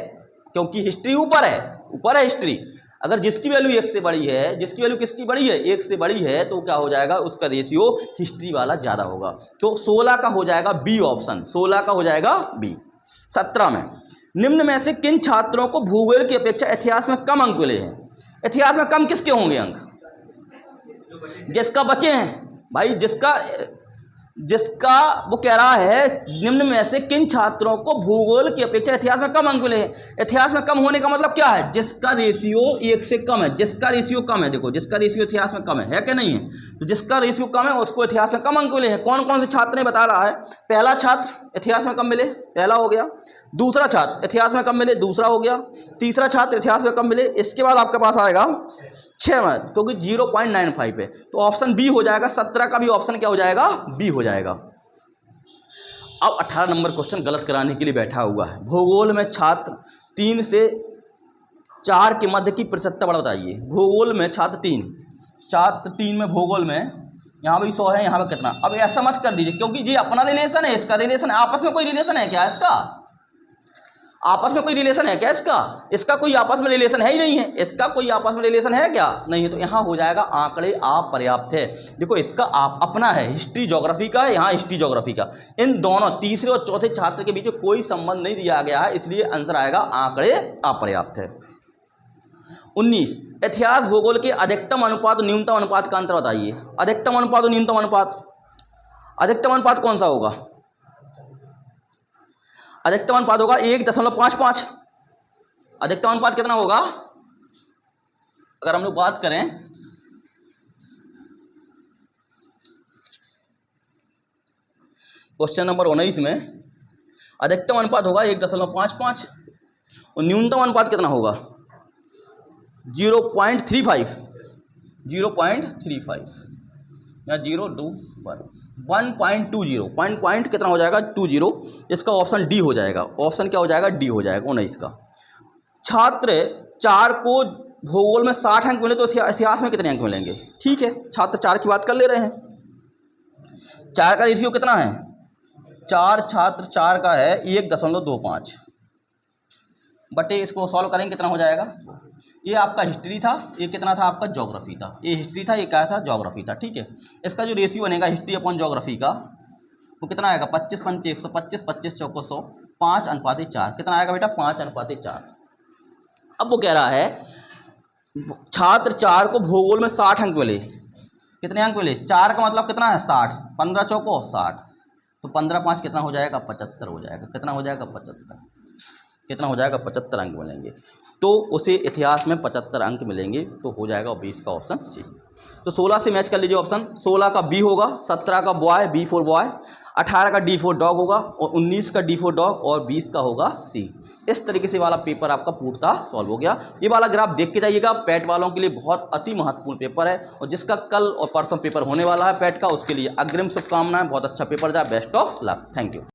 क्योंकि हिस्ट्री ऊपर है, ऊपर है हिस्ट्री। अगर जिसकी वैल्यू 1 से बड़ी है, जिसकी वैल्यू किसकी बड़ी है, 1 से बड़ी है, तो क्या हो जाएगा, उसका रेशियो हिस्ट्री वाला ज़्यादा होगा। तो 16 का हो जाएगा बी ऑप्शन, 16 का हो जाएगा बी। 17 में निम्न में से किन छात्रों को भूगोल की अपेक्षा इतिहास में कम अंक मिले हैं? इतिहास में कम किसके होंगे अंक? जिसका बचे हैं भाई, जिसका वो कह रहा है निम्न में से किन छात्रों को भूगोल की अपेक्षा इतिहास में कम अंक मिले हैं। इतिहास में कम होने का मतलब क्या है, जिसका रेशियो 1 से कम है, जिसका रेशियो कम है। देखो जिसका रेशियो इतिहास में कम है कि नहीं है, तो जिसका रेशियो कम है उसको इतिहास में कम अंक मिले हैं। कौन कौन से छात्र ने बता रहा है, पहला छात्र इतिहास में कम मिले, पहला हो गया। दूसरा छात्र इतिहास में कम मिले, दूसरा हो गया। तीसरा छात्र इतिहास में कम मिले। इसके बाद आपके पास आएगा 6 में, क्योंकि 0.95 है, तो ऑप्शन बी हो जाएगा। 17 का भी ऑप्शन क्या हो जाएगा, बी हो जाएगा। अब 18 नंबर क्वेश्चन गलत कराने के लिए बैठा हुआ है। भूगोल में छात्र 3 से 4 के मध्य की प्रतिशत बढ़ बताइए। भूगोल में छात्र 3 में भूगोल में, यहाँ भी 100 है, यहाँ पर कितना। अब ऐसा मत कर दीजिए, क्योंकि ये अपना रिलेशन है, इसका रिलेशन है, आपस में कोई रिलेशन है क्या इसका? आपस में कोई रिलेशन है क्या इसका कोई आपस में रिलेशन है ही नहीं है। इसका कोई आपस में रिलेशन है क्या, नहीं है। तो यहाँ हो जाएगा आंकड़े अपर्याप्त है। देखो इसका आप अपना है, हिस्ट्री ज्योग्राफी का है, यहाँ हिस्ट्री ज्योग्राफी का। इन दोनों तीसरे और चौथे छात्र के बीच में कोई संबंध नहीं दिया गया है, इसलिए आंसर आएगा आंकड़े अपर्याप्त है। 19 इतिहास भूगोल के अधिकतम अनुपात और न्यूनतम अनुपात का अंतर बताइए। अधिकतम अनुपात और न्यूनतम अनुपात, अधिकतम अनुपात कौन सा होगा? अधिकतम अनुपात होगा 1.55। अधिकतम अनुपात कितना होगा? अगर हम लोग बात करें क्वेश्चन नंबर 19 में, अधिकतम अनुपात होगा 1.55 और न्यूनतम अनुपात कितना होगा? 0.35 या 1.20 पॉइंट कितना हो जाएगा? 20। इसका ऑप्शन डी हो जाएगा। ऑप्शन क्या हो जाएगा? डी हो जाएगा 19 का। छात्र 4 को भूगोल में 60 अंक मिले तो इतिहास में कितने अंक मिलेंगे? ठीक है, छात्र 4 की बात कर ले रहे हैं। 4 का रेशियो कितना है? 4 छात्र 4 का है 1.25 बटे, इसको सॉल्व करेंगे कितना हो जाएगा? ये आपका हिस्ट्री था, ये कितना था आपका? ज्योग्राफी था। ये हिस्ट्री था, ये क्या था? ज्योग्राफी था। ठीक है, इसका जो रेशियो बनेगा हिस्ट्री अपॉन ज्योग्राफी का, वो कितना आएगा? 25 पंचे 125, 25 चौको 100, 5:4। कितना आएगा बेटा? 5:4। अब वो कह रहा है छात्र 4 को भूगोल में 60 अंक मिले। कितने अंक मिले? 4 का मतलब कितना है? 60। 15 चौको 60, तो 15×5 कितना हो जाएगा? 75 हो जाएगा। कितना हो जाएगा? 75। कितना हो जाएगा? 75 अंक मिलेंगे। तो उसे इतिहास में 75 अंक मिलेंगे, तो हो जाएगा 20 का ऑप्शन सी। तो 16 से मैच कर लीजिए ऑप्शन। 16 का बी होगा, 17 का बॉय, बी फॉर बॉय, 18 का डी फॉर डॉग होगा, और 19 का डी फॉर डॉग, और 20 का होगा सी। इस तरीके से वाला पेपर आपका पूर्णतः सॉल्व हो गया। ये वाला ग्राफ देख के जाइएगा, पैट वालों के लिए बहुत अति महत्वपूर्ण पेपर है, और जिसका कल और परसों पेपर होने वाला है पैट का, उसके लिए अग्रिम शुभकामनाएं। बहुत अच्छा पेपर जाए, best of luck, thank you.